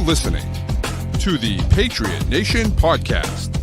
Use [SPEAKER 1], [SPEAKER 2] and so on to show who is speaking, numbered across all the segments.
[SPEAKER 1] listening to the Patriot Nation Podcast.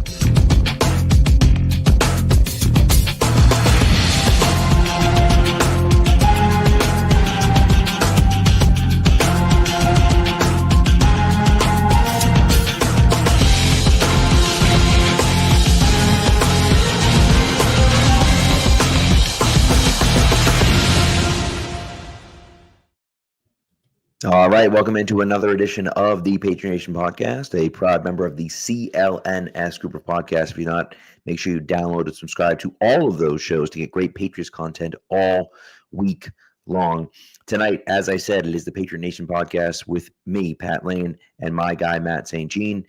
[SPEAKER 2] All right, welcome into another edition of the Patriot Nation Podcast, a proud member of the CLNS group of podcasts. If you're not, make sure you download and subscribe to all of those shows to get great Patriots content all week long. Tonight, as I said, it is the Patriot Nation Podcast with me, Pat Lane, and my guy, Matt St. Jean.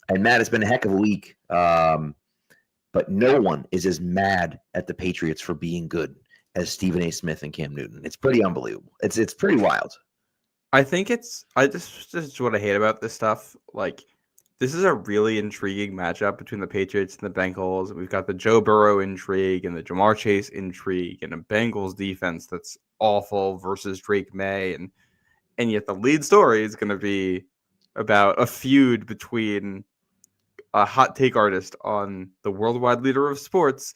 [SPEAKER 2] And Matt, it's been a heck of a week, but no one is as mad at the Patriots for being good as Stephen A. Smith and Cam Newton. It's pretty unbelievable. It's pretty wild.
[SPEAKER 3] I think this is what I hate about this stuff. Like, this is a really intriguing matchup between the Patriots and the Bengals. We've got the Joe Burrow intrigue and the Jamar Chase intrigue and a Bengals defense that's awful versus Drake May. And yet the lead story is going to be about a feud between a hot take artist on the worldwide leader of sports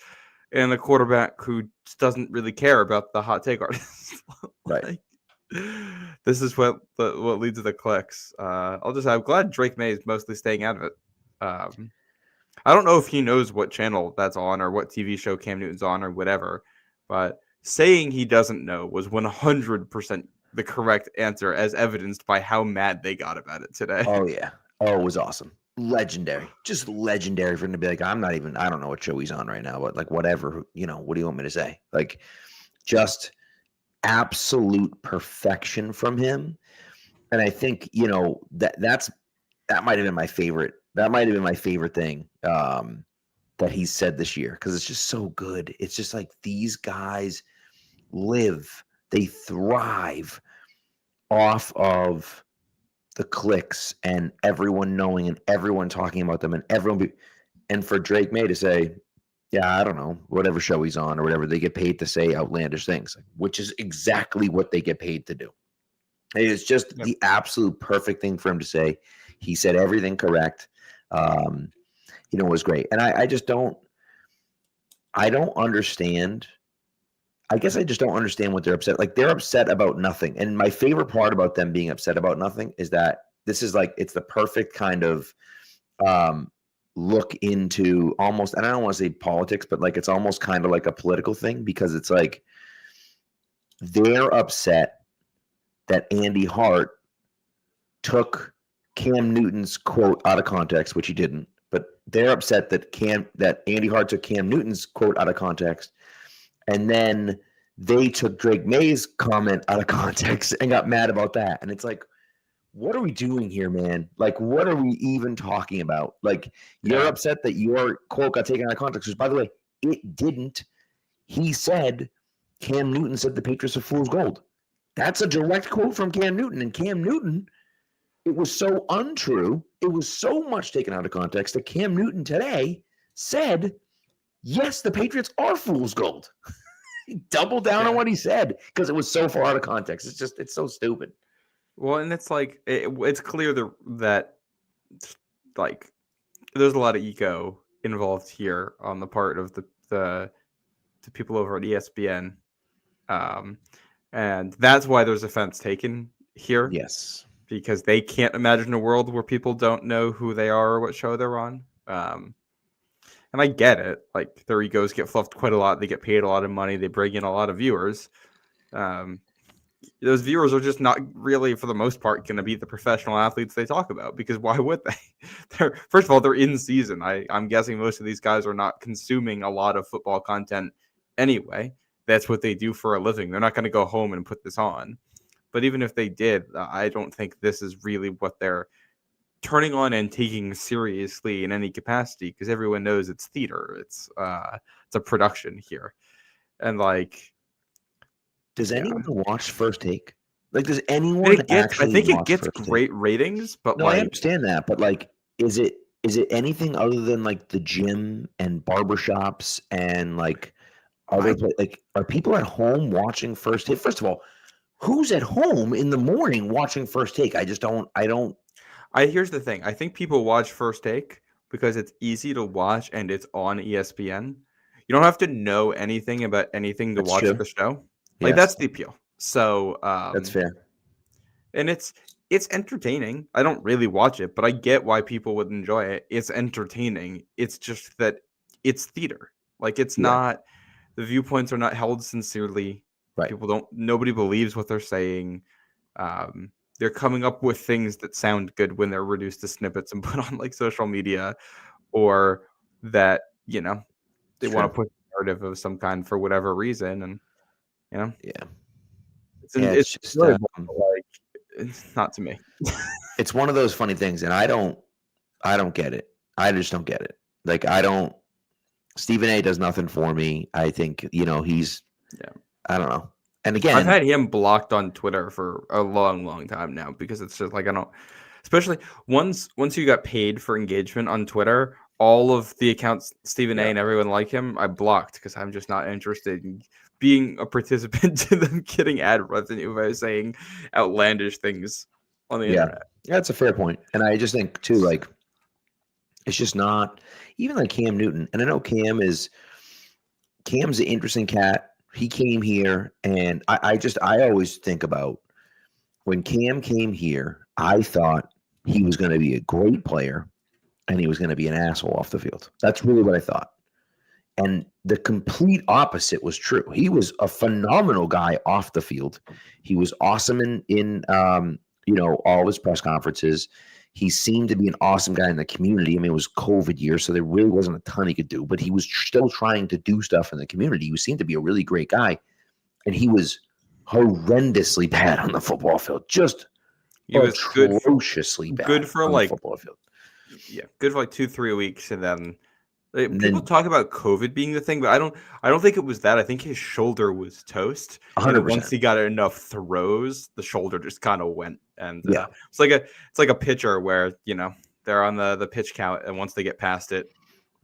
[SPEAKER 3] and a quarterback who just doesn't really care about the hot take artist.
[SPEAKER 2] Right.
[SPEAKER 3] This is what leads to the clicks. I'm glad Drake May is mostly staying out of it. I don't know if he knows what channel that's on or what TV show Cam Newton's on or whatever, but saying he doesn't know was 100% the correct answer, as evidenced by how mad they got about it today.
[SPEAKER 2] Oh, yeah. Oh, it was awesome. Legendary. Just legendary for him to be like, I don't know what show he's on right now, but like, whatever, what do you want me to say? Like, just absolute perfection from him. And I think, that might have been my favorite. That might have been my favorite thing that he's said this year, because it's just so good. It's just like these guys they thrive off of the clicks and everyone knowing and everyone talking about them and for Drake May to say, yeah, I don't know, whatever show he's on or whatever, they get paid to say outlandish things, which is exactly what they get paid to do. It is just the absolute perfect thing for him to say. He said everything correct. It was great. And I don't understand. I guess I just don't understand what they're upset. Like, they're upset about nothing. And my favorite part about them being upset about nothing is that this is like, it's the perfect kind of look into almost, and I don't want to say politics, but like, it's almost kind of like a political thing, because it's like they're upset that Andy Hart took Cam Newton's quote out of context, which he didn't, but they're upset that Andy Hart took Cam Newton's quote out of context, and then they took Drake May's comment out of context and got mad about that. And it's like, what are we doing here, man? Like, what are we even talking about? Like, you're upset that your quote got taken out of context, which, by the way, it didn't. He said, Cam Newton said the Patriots are fool's gold. That's a direct quote from Cam Newton. And Cam Newton, it was so untrue. It was so much taken out of context that Cam Newton today said, yes, the Patriots are fool's gold. He doubled down on what he said because it was so far out of context. It's so stupid.
[SPEAKER 3] Well, and it's like, it's clear that like, there's a lot of ego involved here on the part of the people over at ESPN. And that's why there's offense taken here.
[SPEAKER 2] Yes.
[SPEAKER 3] Because they can't imagine a world where people don't know who they are or what show they're on. And I get it. Like, their egos get fluffed quite a lot. They get paid a lot of money. They bring in a lot of viewers. Those viewers are just not really, for the most part, going to be the professional athletes they talk about, because why would they? First of all, they're in season. I'm guessing most of these guys are not consuming a lot of football content anyway. That's what they do for a living. They're not going to go home and put this on. But even if they did, I don't think this is really what they're turning on and taking seriously in any capacity, because everyone knows it's theater. It's a production here. And like,
[SPEAKER 2] does anyone watch First Take? Like, does anyone
[SPEAKER 3] I think it gets great ratings, but
[SPEAKER 2] no, I understand that. But like, is it anything other than like the gym and barbershops and like are people at home watching First Take? First of all, who's at home in the morning watching First Take? I don't.
[SPEAKER 3] Here's the thing. I think people watch First Take because it's easy to watch and it's on ESPN. You don't have to know anything about anything to
[SPEAKER 2] That's
[SPEAKER 3] watch
[SPEAKER 2] true.
[SPEAKER 3] the show. Like,
[SPEAKER 2] Yes,
[SPEAKER 3] that's the appeal. So,
[SPEAKER 2] that's fair.
[SPEAKER 3] and it's entertaining. I don't really watch it, but I get why people would enjoy it. It's entertaining. It's just that it's theater. Like, it's
[SPEAKER 2] Yeah.
[SPEAKER 3] not, the viewpoints are not held sincerely.
[SPEAKER 2] Right.
[SPEAKER 3] Nobody believes what they're saying. They're coming up with things that sound good when they're reduced to snippets and put on like social media, or that, they want to
[SPEAKER 2] True.
[SPEAKER 3] put a narrative of some kind for whatever reason. And,
[SPEAKER 2] Yeah.
[SPEAKER 3] it's,
[SPEAKER 2] Yeah,
[SPEAKER 3] it's
[SPEAKER 2] it's just
[SPEAKER 3] enjoyable, but, like, it's not to me.
[SPEAKER 2] it's one of those funny things, and I don't get it. I just don't get it. Like, Stephen A does nothing for me. I think, he's I don't know. And
[SPEAKER 3] I've
[SPEAKER 2] again,
[SPEAKER 3] had him blocked on Twitter for a long, long time now, because it's just like, I don't, especially once you got paid for engagement on Twitter, all of the accounts, Stephen A and everyone like him, I blocked, because I'm just not interested in being a participant in them getting ad revenue by saying outlandish things on the internet.
[SPEAKER 2] Yeah, that's a fair point. And I just think too, like, it's just not even like Cam Newton. And I know Cam's an interesting cat. He came here, and I always think about when Cam came here, I thought he was going to be a great player and he was going to be an asshole off the field. That's really what I thought. And the complete opposite was true. He was a phenomenal guy off the field. He was awesome in all of his press conferences. He seemed to be an awesome guy in the community. I mean, it was COVID year, so there really wasn't a ton he could do, but he was still trying to do stuff in the community. He seemed to be a really great guy, and he was horrendously bad on the football field. Just
[SPEAKER 3] He was
[SPEAKER 2] atrociously bad
[SPEAKER 3] for
[SPEAKER 2] on
[SPEAKER 3] like
[SPEAKER 2] the football field.
[SPEAKER 3] Yeah, good for like 2-3 weeks, and then
[SPEAKER 2] And
[SPEAKER 3] people
[SPEAKER 2] then
[SPEAKER 3] talk about COVID being the thing, but I don't think it was that. I think his shoulder was toast, and then once
[SPEAKER 2] 100%.
[SPEAKER 3] he got enough throws, the shoulder just kind of went. And
[SPEAKER 2] Yeah.
[SPEAKER 3] it's like a pitcher where they're on the pitch count, and once they get past it,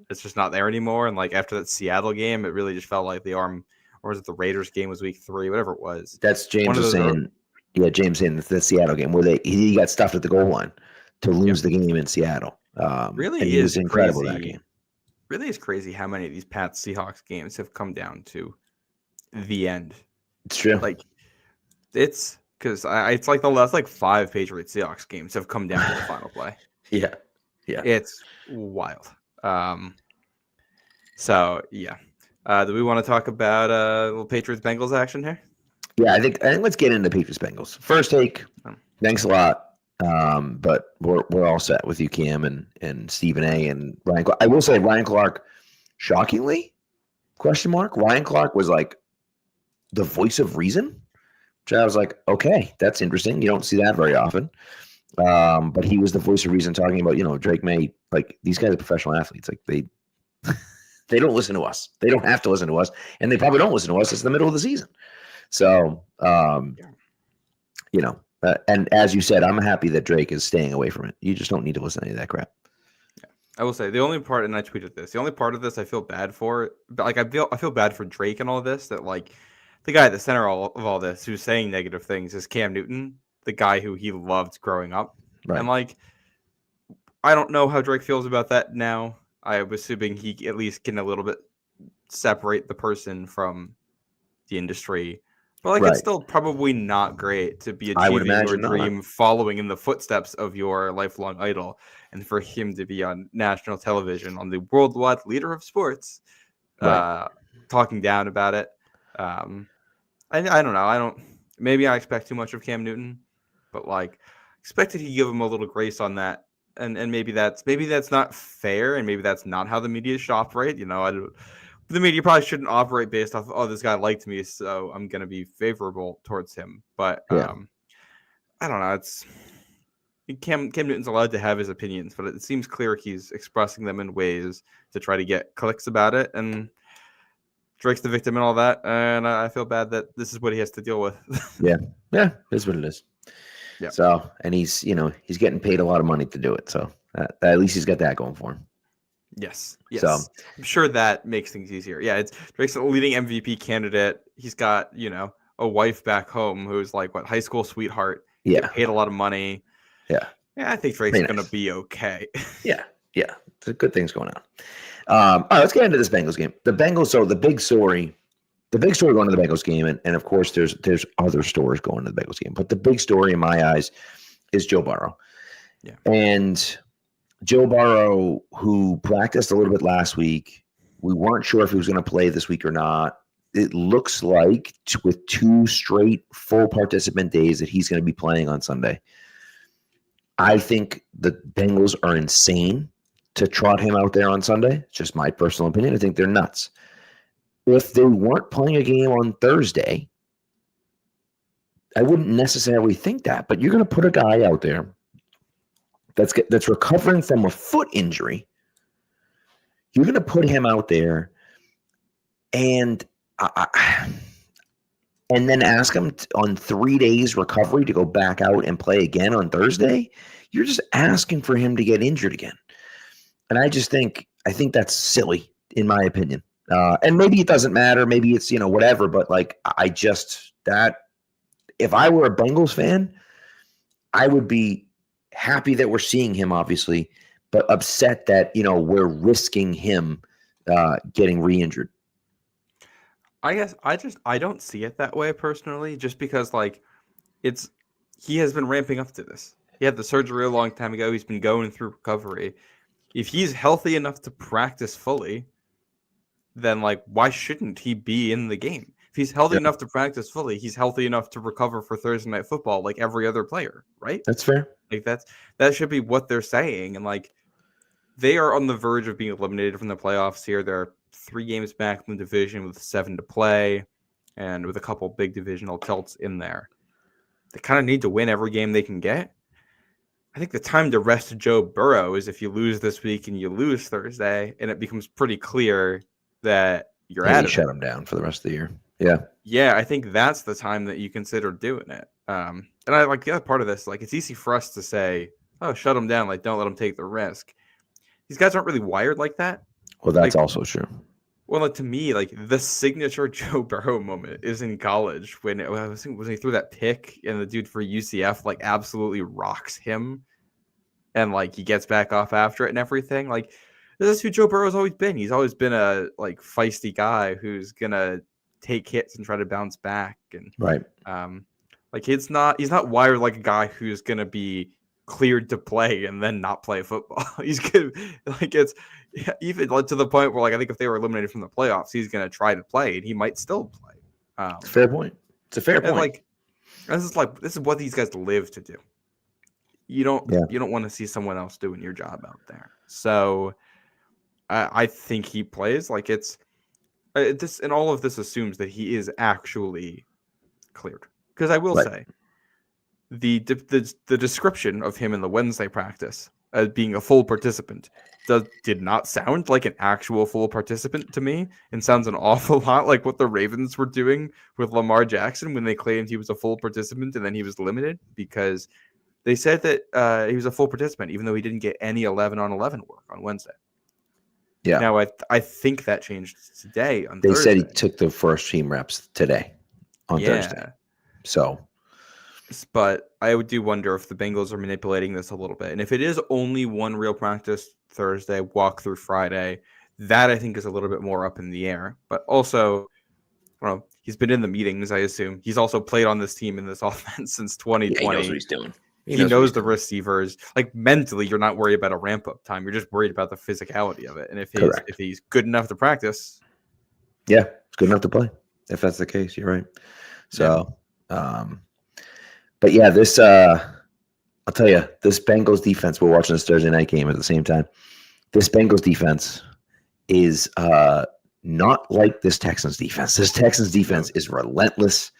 [SPEAKER 3] it's just not there anymore. And like after that Seattle game, it really just felt like the arm, or was it the Raiders game, was week 3, whatever it was.
[SPEAKER 2] That's James was saying. Yeah, James saying the Seattle game where he got stuffed at the goal line to lose the game in Seattle.
[SPEAKER 3] Really,
[SPEAKER 2] and he was incredible that game.
[SPEAKER 3] Really is crazy how many of these Pats Seahawks games have come down to the end.
[SPEAKER 2] It's true.
[SPEAKER 3] Like, it's because it's like the last 5 Patriot Seahawks games have come down to the final play.
[SPEAKER 2] Yeah.
[SPEAKER 3] It's wild. So yeah. Do we want to talk about little Patriots Bengals action here?
[SPEAKER 2] Yeah, I think let's get into Patriots Bengals. First take. Thanks a lot. But we're all set with you, Cam and Stephen A and Ryan Clark. I will say Ryan Clark, shockingly, ? Ryan Clark was like the voice of reason. Which I was like, okay, that's interesting. You don't see that very often. But he was the voice of reason, talking about, Drake May, like, these guys are professional athletes. Like, they don't listen to us. They don't have to listen to us, and they probably don't listen to us. It's the middle of the season. So, and as you said, I'm happy that Drake is staying away from it. You just don't need to listen to any of that crap.
[SPEAKER 3] Yeah. I will say the only part, and I tweeted this, the only part of this I feel bad for, but like I feel bad for Drake and all this, that like the guy at the center of all this who's saying negative things is Cam Newton, the guy who he loved growing up. Right. And like, I don't know how Drake feels about that now. I'm assuming he at least can a little bit separate the person from the industry. But it's still probably not great to be achieving your dream, following in the footsteps of your lifelong idol, and for him to be on national television, on the worldwide leader of sports, talking down about it. I don't know. Maybe I expect too much of Cam Newton, but expected he'd give him a little grace on that. And maybe that's not fair, and maybe that's not how the media should operate. The media probably shouldn't operate based off, this guy liked me, so I'm going to be favorable towards him. But I don't know. It's Cam Newton's allowed to have his opinions, but it seems clear he's expressing them in ways to try to get clicks about it. And Drake's the victim and all that. And I feel bad that this is what he has to deal with.
[SPEAKER 2] Yeah, that's what it is. Yeah. So, and he's getting paid a lot of money to do it. So at least he's got that going for him.
[SPEAKER 3] Yes. So I'm sure that makes things easier. Yeah, Drake's a leading MVP candidate. He's got, a wife back home who's high school sweetheart.
[SPEAKER 2] Yeah.
[SPEAKER 3] Paid a lot of money.
[SPEAKER 2] Yeah.
[SPEAKER 3] Yeah, I think Drake's going to be okay.
[SPEAKER 2] Yeah. There's good things going on. All right, let's get into this Bengals game. The Bengals, so the big story going to the Bengals game, and of course there's other stories going to the Bengals game, but the big story in my eyes is Joe Burrow.
[SPEAKER 3] Yeah.
[SPEAKER 2] And Joe Burrow, who practiced a little bit last week, we weren't sure if he was going to play this week or not. It looks like with 2 straight full participant days that he's going to be playing on Sunday. I think the Bengals are insane to trot him out there on Sunday. It's just my personal opinion. I think they're nuts. If they weren't playing a game on Thursday, I wouldn't necessarily think that. But you're going to put a guy out there that's recovering from a foot injury. You're going to put him out there and then ask him on 3 days recovery to go back out and play again on Thursday. You're just asking for him to get injured again. And I think that's silly, in my opinion. And maybe it doesn't matter. Maybe it's, whatever. But if I were a Bengals fan, I would be happy that we're seeing him, obviously, but upset that, we're risking him getting re-injured.
[SPEAKER 3] I guess I don't see it that way personally, just because he has been ramping up to this. He had the surgery a long time ago. He's been going through recovery. If he's healthy enough to practice fully, then why shouldn't he be in the game? If he's healthy enough to practice fully, he's healthy enough to recover for Thursday Night Football like every other player, right?
[SPEAKER 2] That's fair.
[SPEAKER 3] That should be what they're saying. And they are on the verge of being eliminated from the playoffs here. They're 3 games back from the division with 7 to play and with a couple big divisional tilts in there. They kind of need to win every game they can get. I think the time to rest Joe Burrow is if you lose this week and you lose Thursday, and it becomes pretty clear that you're out of it.
[SPEAKER 2] Shut him down for the rest of the year. Yeah.
[SPEAKER 3] Yeah, I think that's the time that you consider doing it. And I like the other part of this, it's easy for us to say, oh, shut him down. Don't let him take the risk. These guys aren't really wired like that.
[SPEAKER 2] Well, that's also true.
[SPEAKER 3] Well, to me, the signature Joe Burrow moment is in college when he threw that pick and the dude for UCF absolutely rocks him, and he gets back off after it and everything. This is who Joe Burrow's always been. He's always been a feisty guy who's gonna take hits and try to bounce back. And
[SPEAKER 2] right,
[SPEAKER 3] he's not wired like a guy who's gonna be cleared to play and then not play football. He's good. It's even to the point where I think if they were eliminated from the playoffs, he's going to try to play and he might still play.
[SPEAKER 2] Fair point. It's a fair point.
[SPEAKER 3] This is what these guys live to do. You don't want to see someone else doing your job out there. So I think he plays this, and all of this assumes that he is actually cleared. Because I will say, the description of him in the Wednesday practice as being a full participant did not sound like an actual full participant to me, and sounds an awful lot like what the Ravens were doing with Lamar Jackson when they claimed he was a full participant and then he was limited, because they said that he was a full participant even though he didn't get any 11-on-11 work on Wednesday. Yeah. Now I think that changed today on Thursday.
[SPEAKER 2] They said he took the first team reps today on Thursday. So,
[SPEAKER 3] but I do wonder if the Bengals are manipulating this a little bit. And if it is only one real practice Thursday, walk through Friday, that I think is a little bit more up in the air. But also, I don't know, he's been in the meetings, I assume. He's also played on this team in this offense since 2020.
[SPEAKER 2] Yeah, he knows what he's doing.
[SPEAKER 3] He knows the receivers. Mentally, you're not worried about a ramp-up time. You're just worried about the physicality of it. And if he's good enough to practice.
[SPEAKER 2] Yeah, it's good enough to play. If that's the case, you're right. So, but yeah, this I'll tell you, this Bengals defense, we're watching this Thursday night game at the same time. This Bengals defense is not like this Texans defense. This Texans defense is relentless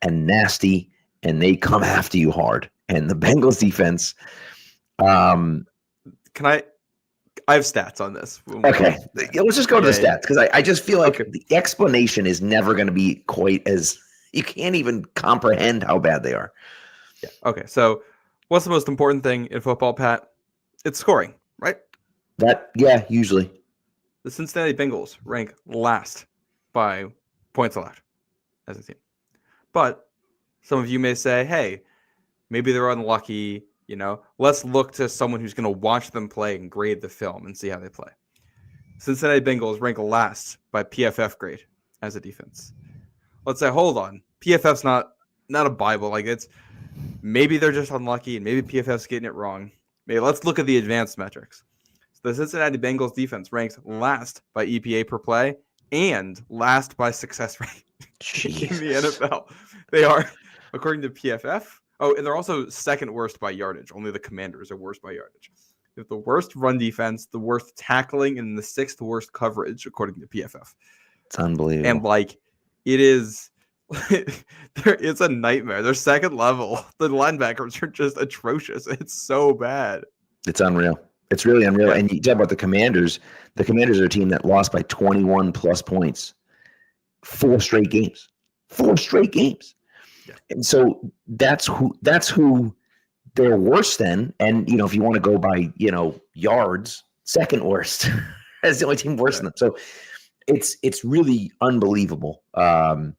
[SPEAKER 2] and nasty, and they come after you hard. And the Bengals defense,
[SPEAKER 3] I have stats on this.
[SPEAKER 2] Okay, let's just go to the stats, because I just feel like the explanation is never going to be quite as, you can't even comprehend how bad they are.
[SPEAKER 3] Yeah. Okay. So, what's the most important thing in football, Pat? It's scoring, right?
[SPEAKER 2] Usually.
[SPEAKER 3] The Cincinnati Bengals rank last by points allowed as a team. But some of you may say, hey, maybe they're unlucky. let's look to someone who's going to watch them play and grade the film and see how they play. Cincinnati Bengals rank last by PFF grade as a defense. Let's say, hold on, PFF's not a Bible. Like, it's maybe they're just unlucky and maybe PFF's getting it wrong. Maybe let's look at the advanced metrics. So the Cincinnati Bengals defense ranks last by EPA per play and last by success rate in the NFL. They are, according to PFF. Oh, and they're also second worst by yardage. Only the Commanders are worst by yardage. They have the worst run defense, the worst tackling, and the sixth worst coverage, according to PFF.
[SPEAKER 2] It's unbelievable.
[SPEAKER 3] And it is, it's a nightmare. They're second level. The linebackers are just atrocious. It's so bad.
[SPEAKER 2] It's unreal. It's really unreal. And you talk about the Commanders. The Commanders are a team that lost by 21 plus points. 4 straight games. Yeah. And so that's who they're worse than. And, if you want to go by, yards, second worst. That's the only team worse than them. So it's really unbelievable. And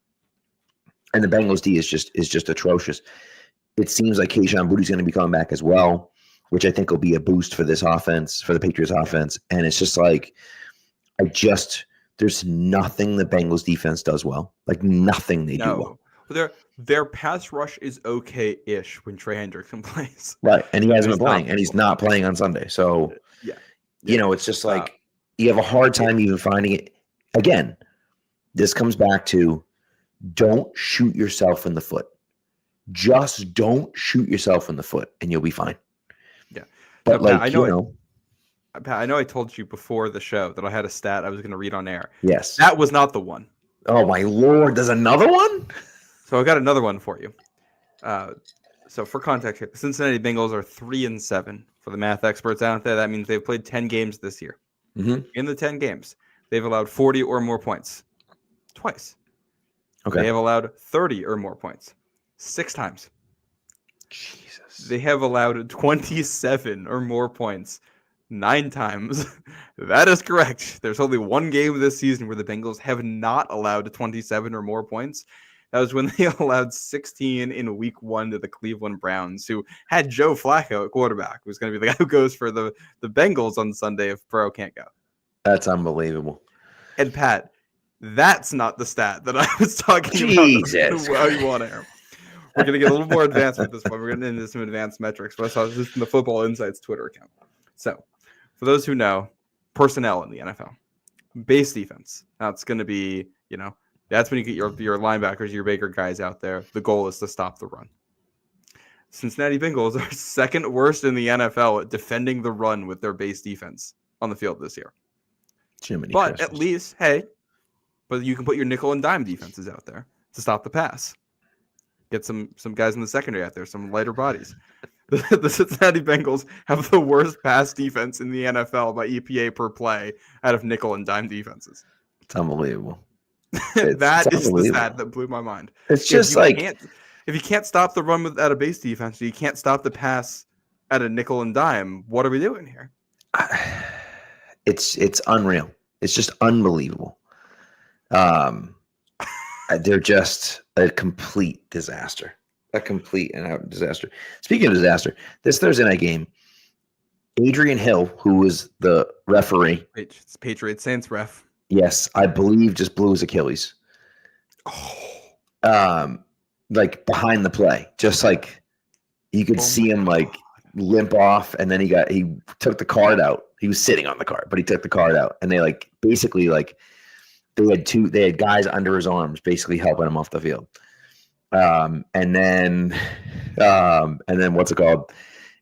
[SPEAKER 2] the Bengals D is just atrocious. It seems like Kayshon Boutte's going to be coming back as well, which I think will be a boost for this offense, for the Patriots offense. And it's just like, there's nothing the Bengals defense does well. Like, nothing they do well.
[SPEAKER 3] But their pass rush is okay-ish when Trey Hendrickson plays.
[SPEAKER 2] Right. And he hasn't been playing, and he's not playing on Sunday. So, it's just like you have a hard time even finding it. Again, this comes back to don't shoot yourself in the foot. Just don't shoot yourself in the foot, and you'll be fine.
[SPEAKER 3] Yeah.
[SPEAKER 2] But
[SPEAKER 3] Pat, I know I told you before the show that I had a stat I was going to read on air.
[SPEAKER 2] Yes.
[SPEAKER 3] That was not the one.
[SPEAKER 2] Oh, my Lord. There's another one?
[SPEAKER 3] So I got another one for you. So for context here, the Cincinnati Bengals are 3-7. For the math experts out there, that means they've played 10 games this year.
[SPEAKER 2] Mm-hmm.
[SPEAKER 3] In the 10 games, they've allowed 40 or more points twice.
[SPEAKER 2] Okay.
[SPEAKER 3] They have allowed 30 or more points 6 times.
[SPEAKER 2] Jesus.
[SPEAKER 3] They have allowed 27 or more points 9 times. That is correct. There's only one game this season where the Bengals have not allowed 27 or more points. That was when they allowed 16 in week 1 to the Cleveland Browns, who had Joe Flacco at quarterback, who's going to be the guy who goes for the Bengals on Sunday if Burrow can't go.
[SPEAKER 2] That's unbelievable.
[SPEAKER 3] And Pat, that's not the stat that I was talking
[SPEAKER 2] Jesus.
[SPEAKER 3] about. Well, you want to hear. We're going to get a little more advanced at this point. We're going to get into some advanced metrics. But I saw this in the Football Insights Twitter account. So, for those who know, personnel in the NFL, base defense. That's going to be, that's when you get your linebackers, your bigger guys out there. The goal is to stop the run. Cincinnati Bengals are second worst in the NFL at defending the run with their base defense on the field this year. But at least, but you can put your nickel and dime defenses out there to stop the pass. Get some guys in the secondary out there, some lighter bodies. The Cincinnati Bengals have the worst pass defense in the NFL by EPA per play out of nickel and dime defenses.
[SPEAKER 2] It's unbelievable.
[SPEAKER 3] That is the stat that blew my mind.
[SPEAKER 2] It's just
[SPEAKER 3] if you can't stop the run at a base defense, you can't stop the pass at a nickel and dime. What are we doing here?
[SPEAKER 2] It's unreal. It's just unbelievable. They're just a complete disaster. A complete and out disaster. Speaking of disaster, this Thursday night game, Adrian Hill, who was the referee,
[SPEAKER 3] it's Patriot Saints ref.
[SPEAKER 2] Yes, I believe just blew his Achilles. Like behind the play, just like you could see him like limp off, and then he took the card out. He was sitting on the card, but he took the card out, and they basically they had guys under his arms basically helping him off the field. And then what's it called?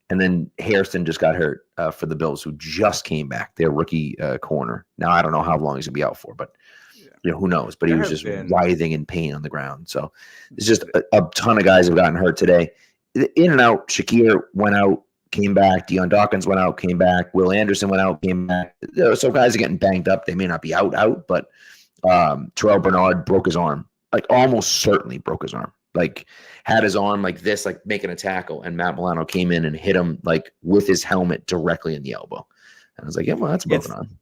[SPEAKER 2] And then Harrison just got hurt for the Bills, who just came back. Their rookie corner. Now I don't know how long he's gonna be out for, but who knows? But he was just writhing in pain on the ground. So it's just a ton of guys have gotten hurt today. In and out. Shakir went out, came back. Deion Dawkins went out, came back. Will Anderson went out, came back. So guys are getting banged up. They may not be out, but Terrell Bernard broke his arm. Like almost certainly broke his arm. Like had his arm like this, like making a tackle, and Matt Milano came in and hit him like with his helmet directly in the elbow. And I was like, yeah, well, that's a broken arm.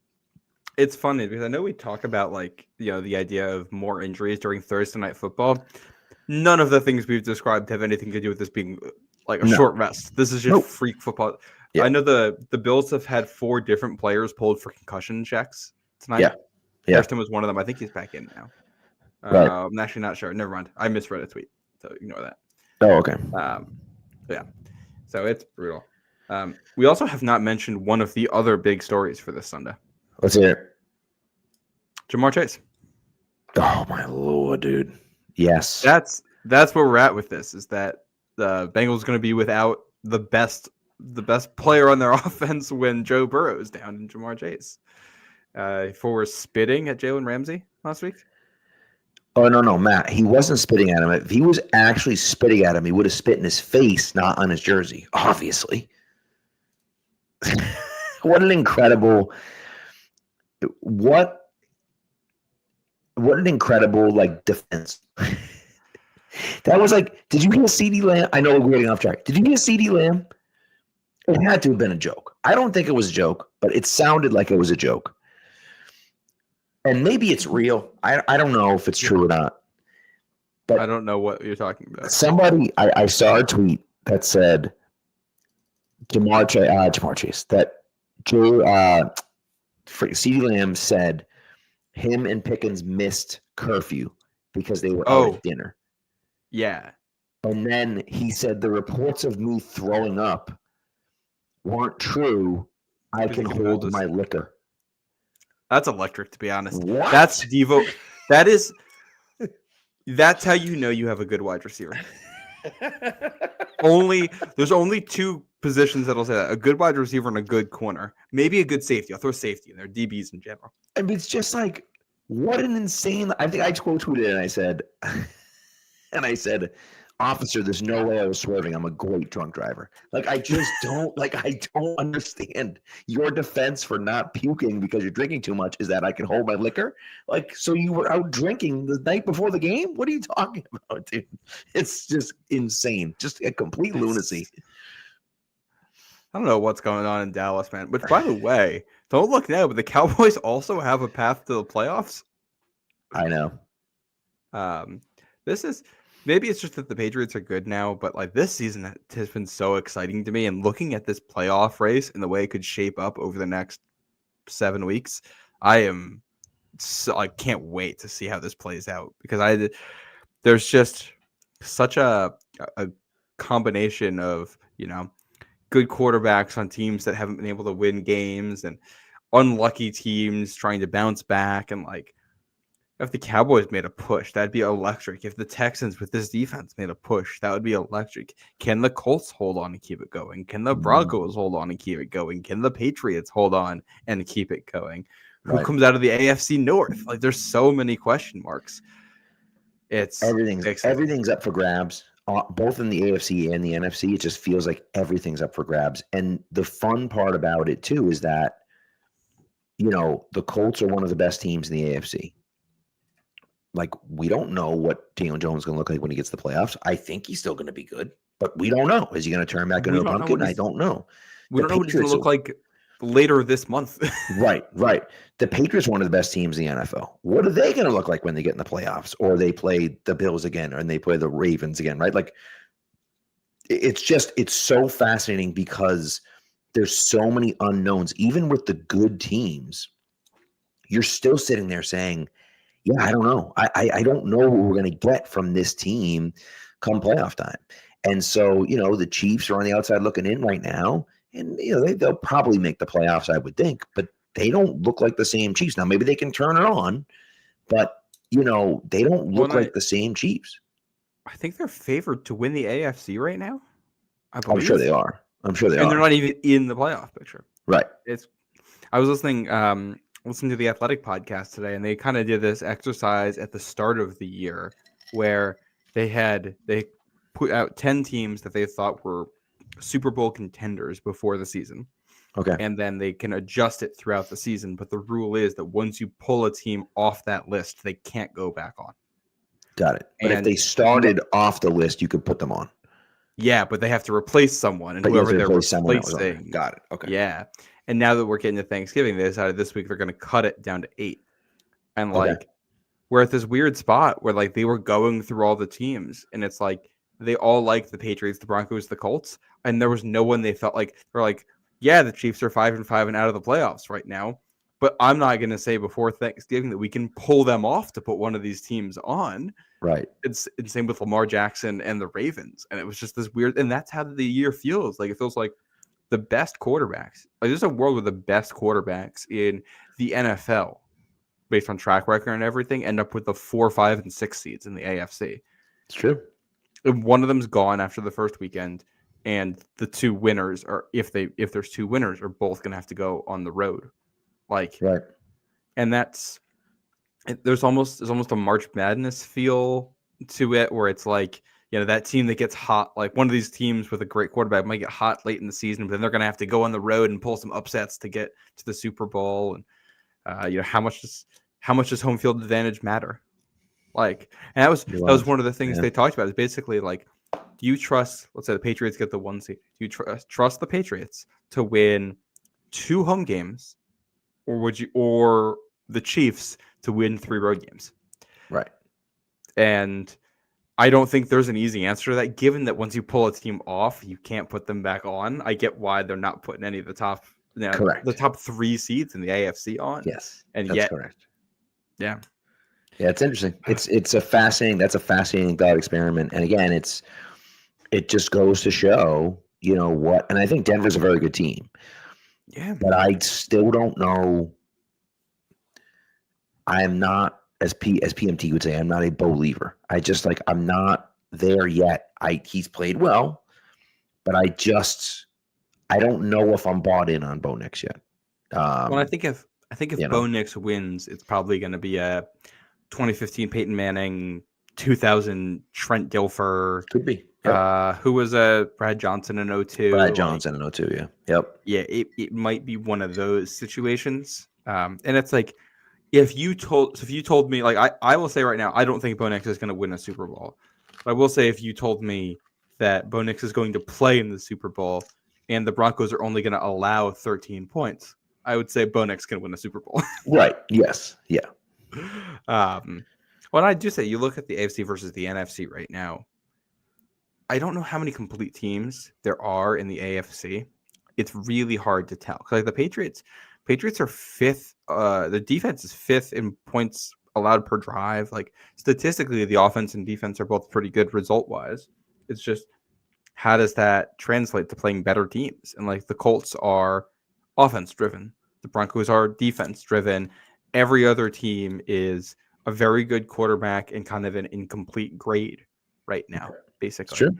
[SPEAKER 3] It's funny because I know we talk about the idea of more injuries during Thursday night football. None of the things we've described have anything to do with this being like a short rest. This is just freak football.
[SPEAKER 2] Yeah.
[SPEAKER 3] I know the Bills have had 4 different players pulled for concussion checks tonight.
[SPEAKER 2] Yeah.
[SPEAKER 3] Thurston was one of them. I think he's back in now.
[SPEAKER 2] Right.
[SPEAKER 3] I'm actually not sure. Never mind. I misread a tweet, so ignore that.
[SPEAKER 2] Oh, okay.
[SPEAKER 3] Yeah. So it's brutal. We also have not mentioned one of the other big stories for this Sunday.
[SPEAKER 2] Let's hear it.
[SPEAKER 3] Jamar Chase.
[SPEAKER 2] Oh my Lord, dude. Yes.
[SPEAKER 3] That's where we're at with this, is that the Bengals going to be without the best player on their offense when Joe Burrow is down in Jamar Chase. For spitting at Jalen Ramsey last week.
[SPEAKER 2] Oh, no, Matt. He wasn't spitting at him. If he was actually spitting at him, he would have spit in his face, not on his jersey, obviously. What an incredible defense. That was like, did you hear CeeDee Lamb? I know we're getting off track. Did you hear CeeDee Lamb? It had to have been a joke. I don't think it was a joke, but it sounded like it was a joke. And maybe it's real. I don't know if it's true or not. But
[SPEAKER 3] I don't know what you're talking about.
[SPEAKER 2] Somebody, I saw a tweet that said Jamar Chase, that CeeDee Lamb said him and Pickens missed curfew because they were out at dinner.
[SPEAKER 3] Yeah.
[SPEAKER 2] And then he said the reports of me throwing up weren't true. I can hold my liquor.
[SPEAKER 3] That's electric, to be honest.
[SPEAKER 2] What?
[SPEAKER 3] That's Devo. That's how you know you have a good wide receiver. There's only 2 positions that'll say that: a good wide receiver and a good corner. Maybe a good safety. I'll throw safety in there. DBs in general.
[SPEAKER 2] I mean, it's just like, what an insane. I think I quote tweeted and I said, officer, there's no way I was swerving. I'm a great drunk driver. Like, I just don't understand your defense for not puking because you're drinking too much is that I can hold my liquor. Like, so you were out drinking the night before the game? What are you talking about, dude? It's just insane. Just a complete lunacy.
[SPEAKER 3] I don't know what's going on in Dallas, man. Which, by the way, don't look now, but the Cowboys also have a path to the playoffs.
[SPEAKER 2] I know.
[SPEAKER 3] Maybe it's just that the Patriots are good now, but like this season has been so exciting to me. And looking at this playoff race and the way it could shape up over the next 7 weeks, I can't wait to see how this plays out, because there's just such a combination of, good quarterbacks on teams that haven't been able to win games and unlucky teams trying to bounce back. And like, if the Cowboys made a push, that'd be electric. If the Texans with this defense made a push, that would be electric. Can the Colts hold on and keep it going? Can the Broncos hold on and keep it going? Can the Patriots hold on and keep it going? Who comes out of the AFC North? Like, there's so many question marks.
[SPEAKER 2] Everything's up for grabs, both in the AFC and the NFC. It just feels like everything's up for grabs. And the fun part about it too is that, the Colts are one of the best teams in the AFC. Like, we don't know what Daniel Jones is going to look like when he gets to the playoffs. I think he's still going to be good, but we don't know. Is he going to turn back into a pumpkin? I don't know.
[SPEAKER 3] We don't know what he's going to look like later this month.
[SPEAKER 2] Right. The Patriots are one of the best teams in the NFL. What are they going to look like when they get in the playoffs, or they play the Bills again, or they play the Ravens again, right? Like, it's so fascinating because there's so many unknowns. Even with the good teams, you're still sitting there saying, yeah, I don't know. I don't know what we're going to get from this team come playoff time. And so, the Chiefs are on the outside looking in right now, and, they'll probably make the playoffs, I would think, but they don't look like the same Chiefs. Now, maybe they can turn it on, but, they don't look like the same Chiefs.
[SPEAKER 3] I think they're favored to win the AFC right now.
[SPEAKER 2] I'm sure they are. And
[SPEAKER 3] they're not even in the playoff picture.
[SPEAKER 2] Right.
[SPEAKER 3] I was listening to the Athletic podcast today, and they kind of did this exercise at the start of the year where they put out 10 teams that they thought were Super Bowl contenders before the season.
[SPEAKER 2] Okay.
[SPEAKER 3] And then they can adjust it throughout the season. But the rule is that once you pull a team off that list, they can't go back on.
[SPEAKER 2] Got it. But if they started off the list, you could put them on.
[SPEAKER 3] Yeah, but they have to replace someone, and whoever they're replacing.
[SPEAKER 2] Got it. Okay.
[SPEAKER 3] Yeah. And now that we're getting to Thanksgiving, they decided this week they're going to cut it down to 8. And we're at this weird spot where like they were going through all the teams, and it's like they all like the Patriots, the Broncos, the Colts, and there was no one they felt like they're like, yeah, the Chiefs are 5-5 and out of the playoffs right now. But I'm not going to say before Thanksgiving that we can pull them off to put one of these teams on.
[SPEAKER 2] Right.
[SPEAKER 3] It's same with Lamar Jackson and the Ravens. And it was just this weird, and that's how the year feels. Like, it feels like the best quarterbacks. Like, there's a world where the best quarterbacks in the NFL, based on track record and everything, end up with the 4, 5, and 6 seeds in the AFC.
[SPEAKER 2] It's true.
[SPEAKER 3] And one of them's gone after the first weekend, and the two winners are, if there's two winners, are both going to have to go on the road. Like,
[SPEAKER 2] right.
[SPEAKER 3] And there's almost a March Madness feel to it, where it's like, that team that gets hot, like one of these teams with a great quarterback might get hot late in the season, but then they're going to have to go on the road and pull some upsets to get to the Super Bowl. And how much does home field advantage matter? Like, and that was one of the things they talked about, is basically like, do you trust, let's say the Patriots get the 1 seed, do you trust the Patriots to win 2 home games, or the Chiefs to win 3 road games?
[SPEAKER 2] Right.
[SPEAKER 3] And I don't think there's an easy answer to that, given that once you pull a team off, you can't put them back on. I get why they're not putting any of the top,
[SPEAKER 2] correct,
[SPEAKER 3] the top 3 seeds in the AFC on.
[SPEAKER 2] Yes.
[SPEAKER 3] And
[SPEAKER 2] that's
[SPEAKER 3] yet,
[SPEAKER 2] correct.
[SPEAKER 3] Yeah.
[SPEAKER 2] Yeah, it's interesting. That's a fascinating thought experiment. And again, it just goes to show, what, and I think Denver's a very good team.
[SPEAKER 3] Yeah.
[SPEAKER 2] But I still don't know. I am not, as PMT would say, I'm not a believer. I'm not there yet. He's played well, but I don't know if I'm bought in on Bo Nix yet.
[SPEAKER 3] Well, I think if Bo Nix wins, it's probably going to be a 2015 Peyton Manning, 2000 Trent Dilfer.
[SPEAKER 2] Could be.
[SPEAKER 3] Yep. Who was Brad Johnson in 02?
[SPEAKER 2] Brad Johnson in 02, yeah. Yep.
[SPEAKER 3] Yeah, it might be one of those situations. And it's like, if you told me, like, I will say right now, I don't think Bo Nix is going to win a Super Bowl. But I will say, if you told me that Bo Nix is going to play in the Super Bowl and the Broncos are only going to allow 13 points, I would say Bo Nix can win a Super Bowl.
[SPEAKER 2] Right. Yes. Yeah.
[SPEAKER 3] Well, I do say, you look at the AFC versus the NFC right now, I don't know how many complete teams there are in the AFC. It's really hard to tell. Like, the Patriots are 5th. The defense is 5th in points allowed per drive. Like, statistically, the offense and defense are both pretty good result-wise. It's just, how does that translate to playing better teams? And, like, the Colts are offense-driven. The Broncos are defense-driven. Every other team is a very good quarterback and kind of an incomplete grade right now, basically.
[SPEAKER 2] Sure.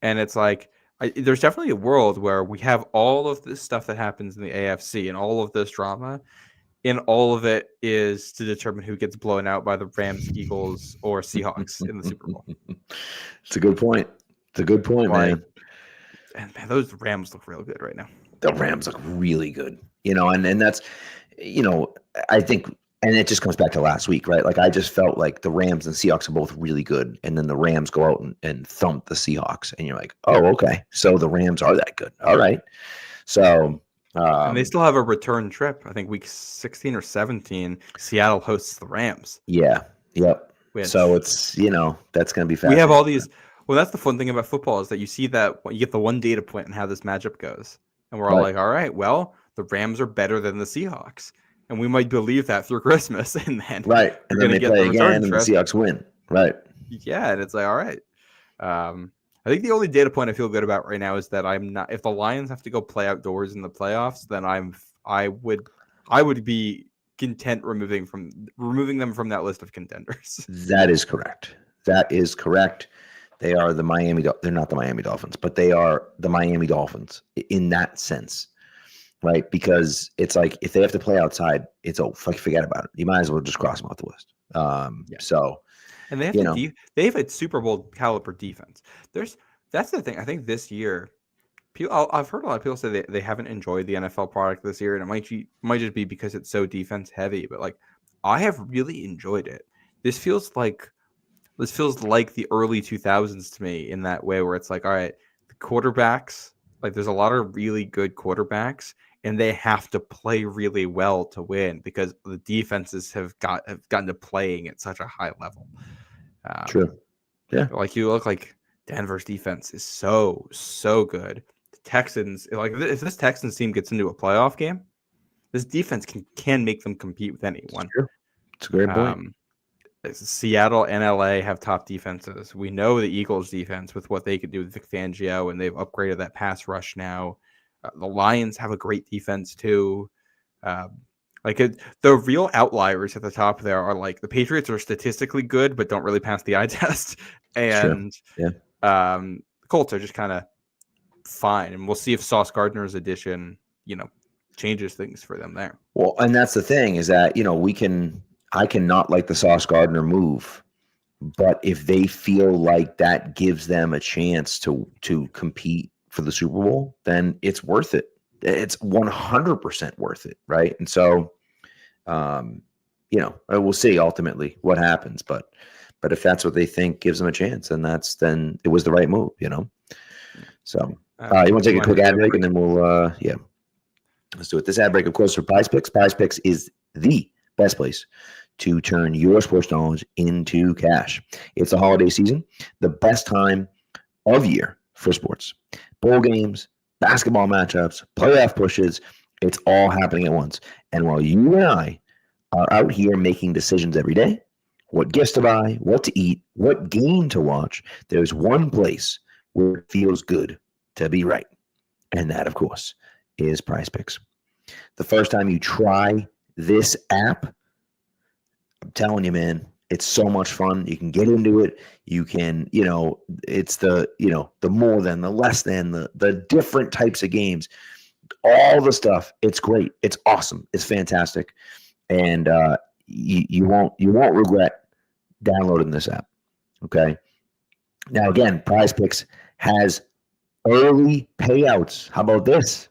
[SPEAKER 3] And it's like, there's definitely a world where we have all of this stuff that happens in the AFC and all of this drama, and all of it is to determine who gets blown out by the Rams, Eagles, or Seahawks in the Super Bowl.
[SPEAKER 2] It's a good point. Man.
[SPEAKER 3] And man, those Rams look real good right now.
[SPEAKER 2] The Rams look really good, and that's, I think, and it just comes back to last week, right? Like, I just felt like the Rams and Seahawks are both really good, and then the Rams go out and thump the Seahawks, and you're like, oh, okay, so the Rams are that good. All right. So,
[SPEAKER 3] and they still have a return trip. I think week 16 or 17, Seattle hosts the Rams.
[SPEAKER 2] Yeah. Yep. So it's, that's going to be fast.
[SPEAKER 3] We have all these. Well, that's the fun thing about football, is that you see that you get the one data point and how this matchup goes. And we're all like, all right, well, the Rams are better than the Seahawks. And we might believe that through Christmas. And then
[SPEAKER 2] and then they play again and the Seahawks win. Right.
[SPEAKER 3] Yeah. And it's like, all right. I think the only data point I feel good about right now is that I'm not, if the Lions have to go play outdoors in the playoffs, then I would be content removing them from that list of contenders.
[SPEAKER 2] That is correct. They are the they're not the Miami Dolphins, but they are the Miami Dolphins in that sense, right? Because it's like, if they have to play outside, it's forget about it. You might as well just cross them off the list. So,
[SPEAKER 3] and they have they have a Super Bowl caliber defense. That's the thing. I think this year, I've heard a lot of people say they haven't enjoyed the NFL product this year, and it might just be because it's so defense heavy. But like, I have really enjoyed it. This feels like the early 2000s to me, in that way, where it's like, all right, the quarterbacks, like, there's a lot of really good quarterbacks, and they have to play really well to win, because the defenses have gotten to playing at such a high level.
[SPEAKER 2] True. Yeah.
[SPEAKER 3] Like, you look like Denver's defense is so good. The Texans, like if this Texans team gets into a playoff game, this defense can make them compete with anyone.
[SPEAKER 2] Sure. It's a great point.
[SPEAKER 3] Seattle and LA have top defenses. We know the Eagles defense with what they could do with Vic Fangio, and they've upgraded that pass rush now. The Lions have a great defense too. The real outliers at the top there are like the Patriots are statistically good, but don't really pass the eye test. And the Colts are just kind of fine. And we'll see if Sauce Gardner's addition, changes things for them there.
[SPEAKER 2] Well, and that's the thing is that, I cannot like the Sauce Gardner move, but if they feel like that gives them a chance to compete for the Super Bowl, then it's worth it. It's 100% worth it, right? And so, we'll see ultimately what happens, but if that's what they think gives them a chance, then it was the right move, So, you want to take a quick ad break, and then we'll, let's do it. This ad break, of course, for Prize Picks. Prize Picks is the best place to turn your sports knowledge into cash. It's the holiday season, the best time of year for sports. Bowl games, basketball matchups, playoff pushes, it's all happening at once. And while you and I are out here making decisions every day, what gifts to buy, what to eat, what game to watch, there's one place where it feels good to be right. And that, of course, is Prize Picks. The first time you try this app, I'm telling you, man, it's so much fun. You can get into it. You can, it's the more than, the less than, the different types of games, all the stuff. It's great. It's awesome. It's fantastic. And you won't regret downloading this app. Okay. Now, again, Prize Picks has early payouts. How about this?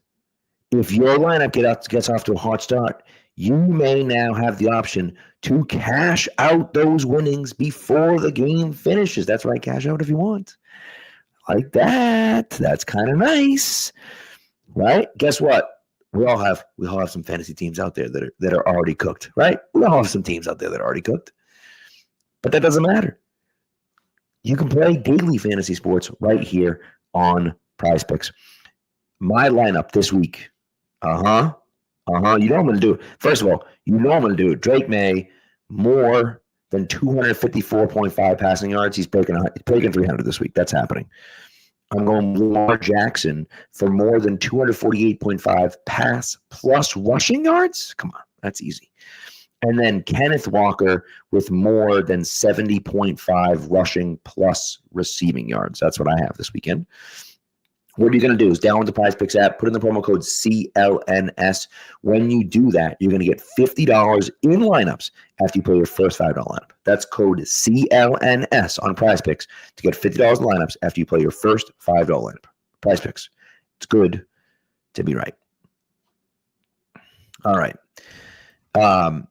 [SPEAKER 2] If your lineup gets off to a hot start, you may now have the option to cash out those winnings before the game finishes. That's right, cash out if you want. Like that. That's kind of nice, right? Guess what? We all have some fantasy teams out there that are already cooked, right? We all have some teams out there that are already cooked, but that doesn't matter. You can play daily fantasy sports right here on Prize Picks. My lineup this week. You know I'm going to do it. First of all, you know I'm going to do it. Drake May, more than 254.5 passing yards. He's breaking 300 this week. That's happening. I'm going Lamar Jackson for more than 248.5 pass plus rushing yards. Come on, that's easy. And then Kenneth Walker with more than 70.5 rushing plus receiving yards. That's what I have this weekend. What you're going to do is download the Prize Picks app, put in the promo code CLNS. When you do that, you're going to get $50 in lineups after you play your first $5 lineup. That's code CLNS on Prize Picks to get $50 in lineups after you play your first $5 lineup. Prize Picks. It's good to be right. All right. I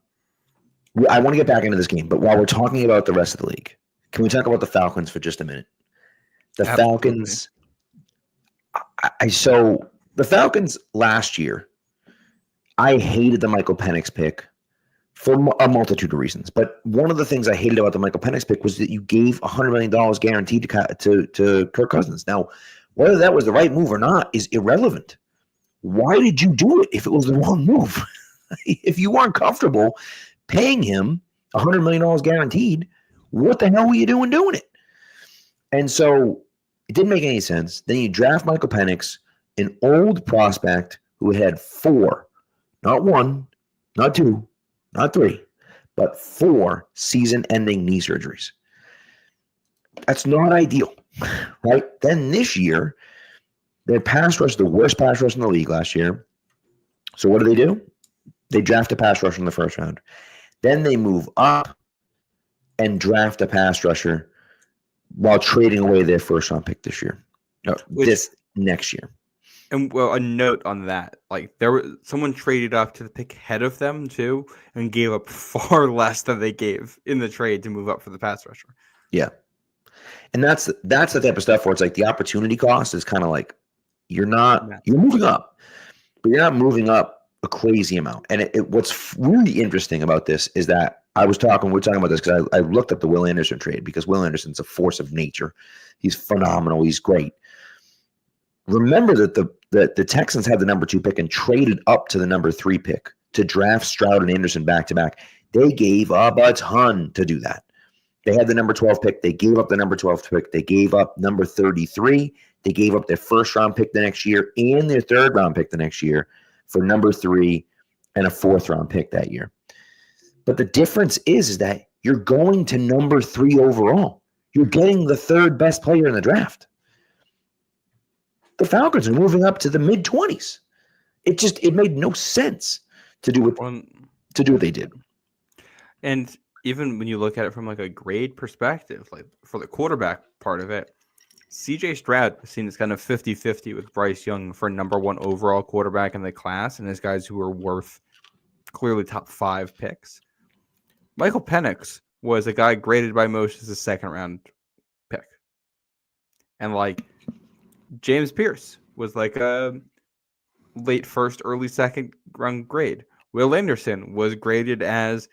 [SPEAKER 2] want to get back into this game, but while we're talking about the rest of the league, can we talk about the Falcons for just a minute? The Falcons... So the Falcons last year, I hated the Michael Penix pick for a multitude of reasons. But one of the things I hated about the Michael Penix pick was that you gave $100 million guaranteed to Kirk Cousins. Now, whether that was the right move or not is irrelevant. Why did you do it if it was the wrong move? If you weren't comfortable paying him $100 million guaranteed, what the hell were you doing it? And so it didn't make any sense. Then you draft Michael Penix, an old prospect who had 4, not 1, not 2, not 3, but 4 season-ending knee surgeries. That's not ideal, right? Then this year, their pass rush, the worst pass rush in the league last year. So what do? They draft a pass rusher in the first round. Then they move up and draft a pass rusher while trading away their first-round pick this year, this next year.
[SPEAKER 3] And well, a note on that, like someone traded up to the pick ahead of them too, and gave up far less than they gave in the trade to move up for the pass rusher.
[SPEAKER 2] Yeah, and that's the type of stuff where it's like the opportunity cost is kind of like you're moving up, but you're not moving up a crazy amount. And what's really interesting about this is that we're talking about this because I looked up the Will Anderson trade because Will Anderson's a force of nature. He's phenomenal. He's great. Remember that the Texans had the number 2 pick and traded up to the number 3 pick to draft Stroud and Anderson back to back. They gave up a ton to do that. They had the number 12 pick. They gave up the number 12 pick. They gave up number 33. They gave up their first round pick the next year and their third round pick the next year for number 3 and a fourth round pick that year. But the difference is that you're going to number 3 overall. You're getting the third best player in the draft. The Falcons are moving up to the mid-20s. It made no sense to do what they did.
[SPEAKER 3] And even when you look at it from like a grade perspective, like for the quarterback part of it, CJ Stroud was seen as kind of 50-50 with Bryce Young for number 1 overall quarterback in the class, and his guys who were worth clearly top 5 picks. Michael Penix was a guy graded by most as a second round pick. And like James Pierce was like a late first, early second round grade. Will Anderson was graded as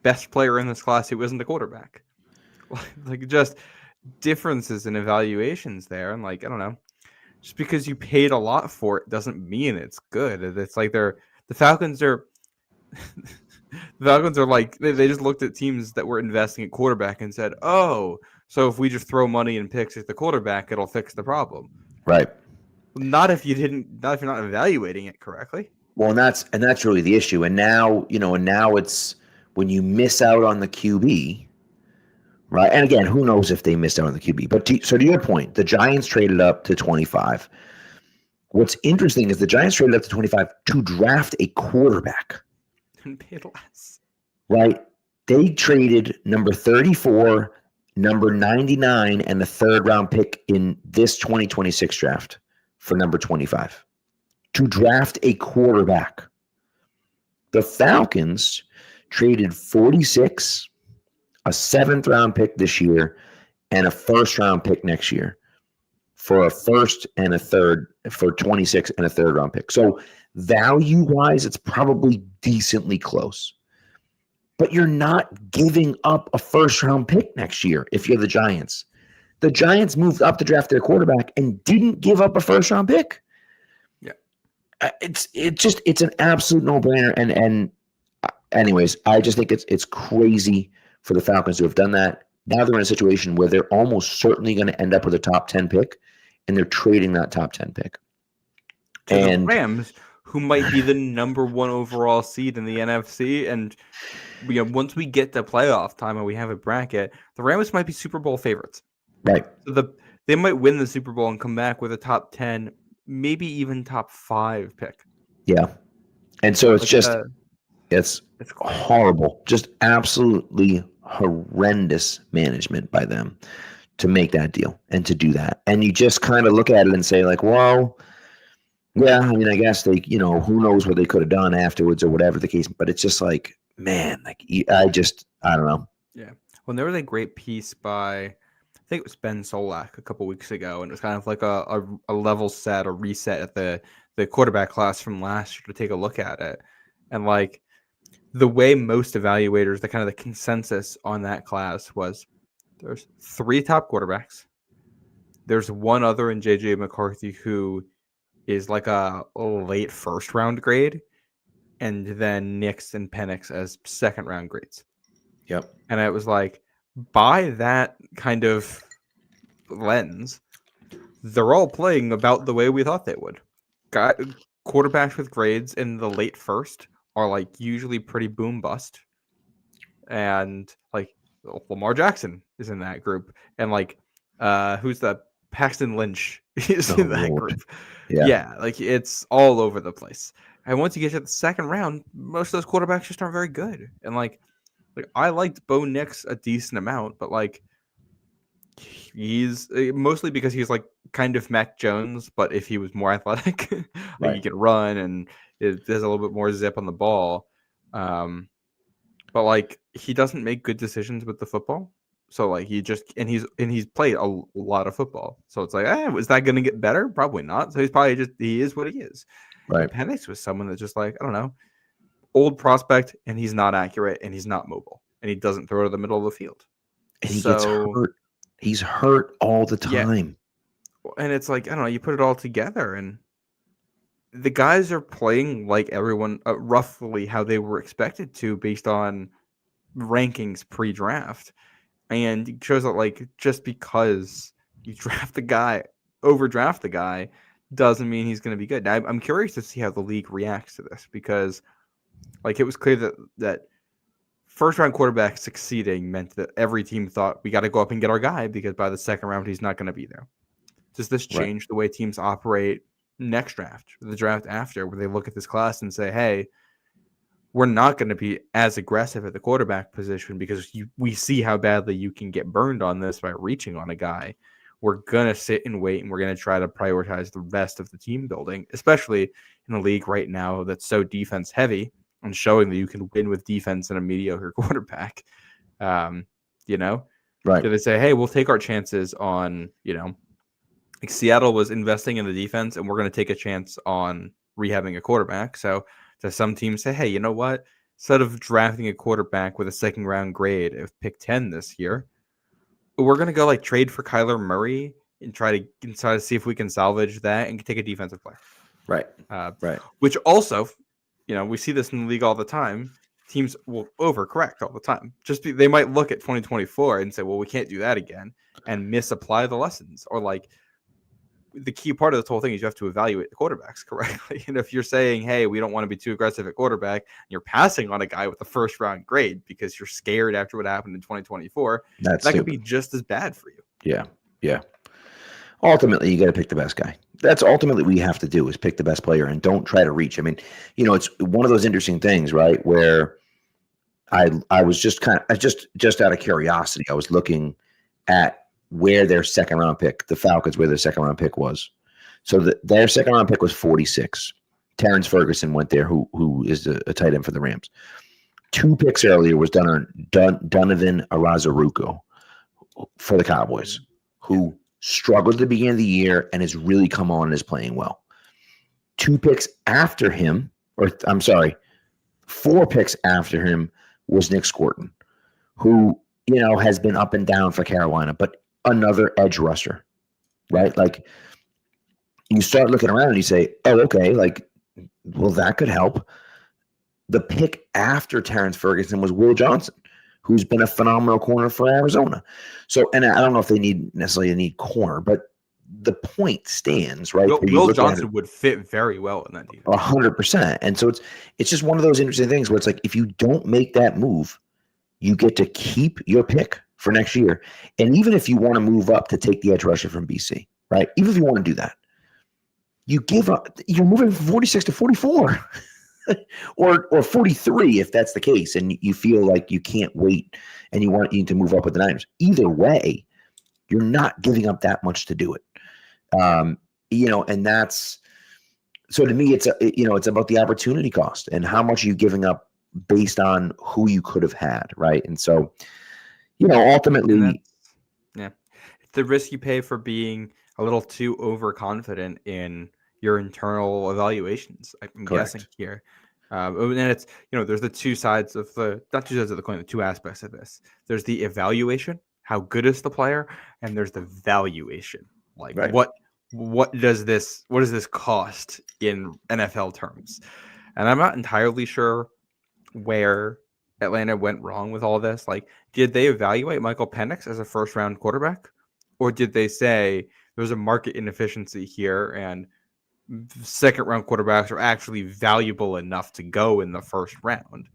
[SPEAKER 3] best player in this class who wasn't a quarterback. Like just differences in evaluations there. And like, I don't know, just because you paid a lot for it doesn't mean it's good. It's like the Falcons are the Falcons are like they just looked at teams that were investing at quarterback and said, oh, so if we just throw money and picks at the quarterback, it'll fix the problem.
[SPEAKER 2] Right.
[SPEAKER 3] Not if you're not evaluating it correctly.
[SPEAKER 2] Well, and that's really the issue. And now, it's when you miss out on the QB, right? And again, who knows if they missed out on the QB? But to your point, the Giants traded up to 25. What's interesting is the Giants traded up to 25 to draft a quarterback.
[SPEAKER 3] And paid less.
[SPEAKER 2] Right? They traded number 34, number 99, and the third round pick in this 2026 draft for number 25 to draft a quarterback. The Falcons traded 46, a 7th round pick this year, and a first round pick next year for a first and a third for 26 and a third round pick. So value wise, it's probably decently close. But you're not giving up a first round pick next year if you're the Giants. The Giants moved up to draft their quarterback and didn't give up a first round pick.
[SPEAKER 3] Yeah.
[SPEAKER 2] It's an absolute no-brainer. And anyways, I just think it's crazy for the Falcons to have done that. Now they're in a situation where they're almost certainly going to end up with a top 10 pick, and they're trading that top 10 pick.
[SPEAKER 3] And the Rams, who might be the number 1 overall seed in the NFC, and once we get to playoff time and we have a bracket, the Rams might be Super Bowl favorites.
[SPEAKER 2] Right.
[SPEAKER 3] So they might win the Super Bowl and come back with a top 10, maybe even top 5 pick.
[SPEAKER 2] Yeah. And so it's horrible. Just absolutely horrendous management by them to make that deal and to do that. And you just kind of look at it and say like, well, yeah, I mean, I guess they, who knows what they could have done afterwards or whatever the case. But it's just like, man, like I don't know.
[SPEAKER 3] Yeah. Well, there was a great piece by, I think it was Ben Solak a couple weeks ago, and it was kind of like a level set, a reset at the quarterback class from last year to take a look at it. And like the way most evaluators, the kind of the consensus on that class was there's 3 top quarterbacks. There's one other in JJ McCarthy who is like a late first round grade, and then Nix and Penix as second round grades.
[SPEAKER 2] Yep.
[SPEAKER 3] And it was like, by that kind of lens, they're all playing about the way we thought they would. Quarterbacks with grades in the late first are like usually pretty boom bust. And like Lamar Jackson is in that group. And like, who's the Paxton Lynch is in that group. Yeah, like it's all over the place. And once you get to the second round, most of those quarterbacks just aren't very good. And like I liked Bo Nix a decent amount, but like he's mostly because he's like kind of Mac Jones, but if he was more athletic, like he can run and it has a little bit more zip on the ball. But like he doesn't make good decisions with the football. So like he's played a lot of football. So it's like, is that going to get better? Probably not. So he is what he is.
[SPEAKER 2] Right.
[SPEAKER 3] Penix was someone that's just like, I don't know, old prospect, and he's not accurate and he's not mobile. and he doesn't throw to the middle of the field.
[SPEAKER 2] And he gets hurt. He's hurt all the time.
[SPEAKER 3] Yeah. And it's like, I don't know, you put it all together, and the guys are playing like everyone, roughly how they were expected to based on rankings pre-draft. And it shows that, like, just because you overdraft the guy, doesn't mean he's going to be good. Now, I'm curious to see how the league reacts to this, because, like, it was clear that first-round quarterback succeeding meant that every team thought, we got to go up and get our guy, because by the second round, he's not going to be there. Does this change the way teams operate next draft, or the draft after, where they look at this class and say, hey, we're not going to be as aggressive at the quarterback position because we see how badly you can get burned on this by reaching on a guy. We're going to sit and wait, and we're going to try to prioritize the rest of the team building, especially in a league right now that's so defense heavy, and showing that you can win with defense and a mediocre quarterback. You know?
[SPEAKER 2] Right.
[SPEAKER 3] Do they say, hey, we'll take our chances on, you know, like Seattle was investing in the defense, and we're going to take a chance on rehabbing a quarterback. So does some teams say, hey, you know what? Instead of drafting a quarterback with a second round grade of pick 10 this year, we're going to go like trade for Kyler Murray and try to see if we can salvage that and take a defensive player.
[SPEAKER 2] Right.
[SPEAKER 3] Right. Which also, you know, we see this in the league all the time. Teams will overcorrect all the time. They might look at 2024 and say, well, we can't do that again, and misapply the lessons. Or like, the key part of this whole thing is you have to evaluate the quarterbacks correctly. And if you're saying, hey, we don't want to be too aggressive at quarterback, and you're passing on a guy with a first round grade because you're scared after what happened in 2024, that could be just as bad for you.
[SPEAKER 2] Yeah. Yeah. Ultimately, you got to pick the best guy. That's ultimately what you have to do, is pick the best player and don't try to reach. I mean, you know, it's one of those interesting things, right? Where I was just just out of curiosity, I was looking at where their second round pick, the Falcons, where their second round pick was. So their second round pick was 46. Terrence Ferguson went there, who is a tight end for the Rams. 2 picks earlier was Donovan Arazaruco for the Cowboys, who struggled at the beginning of the year and has really come on and is playing well. 2 picks after him, 4 picks after him was Nick Scorton, who, you know, has been up and down for Carolina, but another edge rusher, right? Like, you start looking around and you say, oh, okay, like, well, that could help. The pick after Terrence Ferguson was Will Johnson, who's been a phenomenal corner for Arizona. So, and I don't know if they necessarily need corner, but the point stands, right?
[SPEAKER 3] Will Johnson would fit very well in that team.
[SPEAKER 2] 100%. And so it's just one of those interesting things where it's like, if you don't make that move, you get to keep your pick for next year. And even if you want to move up to take the edge rusher from BC, right? Even if you want to do that, you give up, you're moving from 46 to 44 or 43, if that's the case. And you feel like you can't wait and you need to move up with the Niners. Either way, you're not giving up that much to do it. You know, and that's, so to me, it's about the opportunity cost and how much are you giving up based on who you could have had. Right. And so, you know, ultimately,
[SPEAKER 3] it's the risk you pay for being a little too overconfident in your internal evaluations. I'm guessing here. And it's, you know, there's the two sides of the coin, the two aspects of this. There's the evaluation, how good is the player, and there's the valuation. Like, what does this cost in NFL terms? And I'm not entirely sure where Atlanta went wrong with all this. Like, did they evaluate Michael Penix as a first round quarterback, or did they say there's a market inefficiency here and second round quarterbacks are actually valuable enough to go in the first round?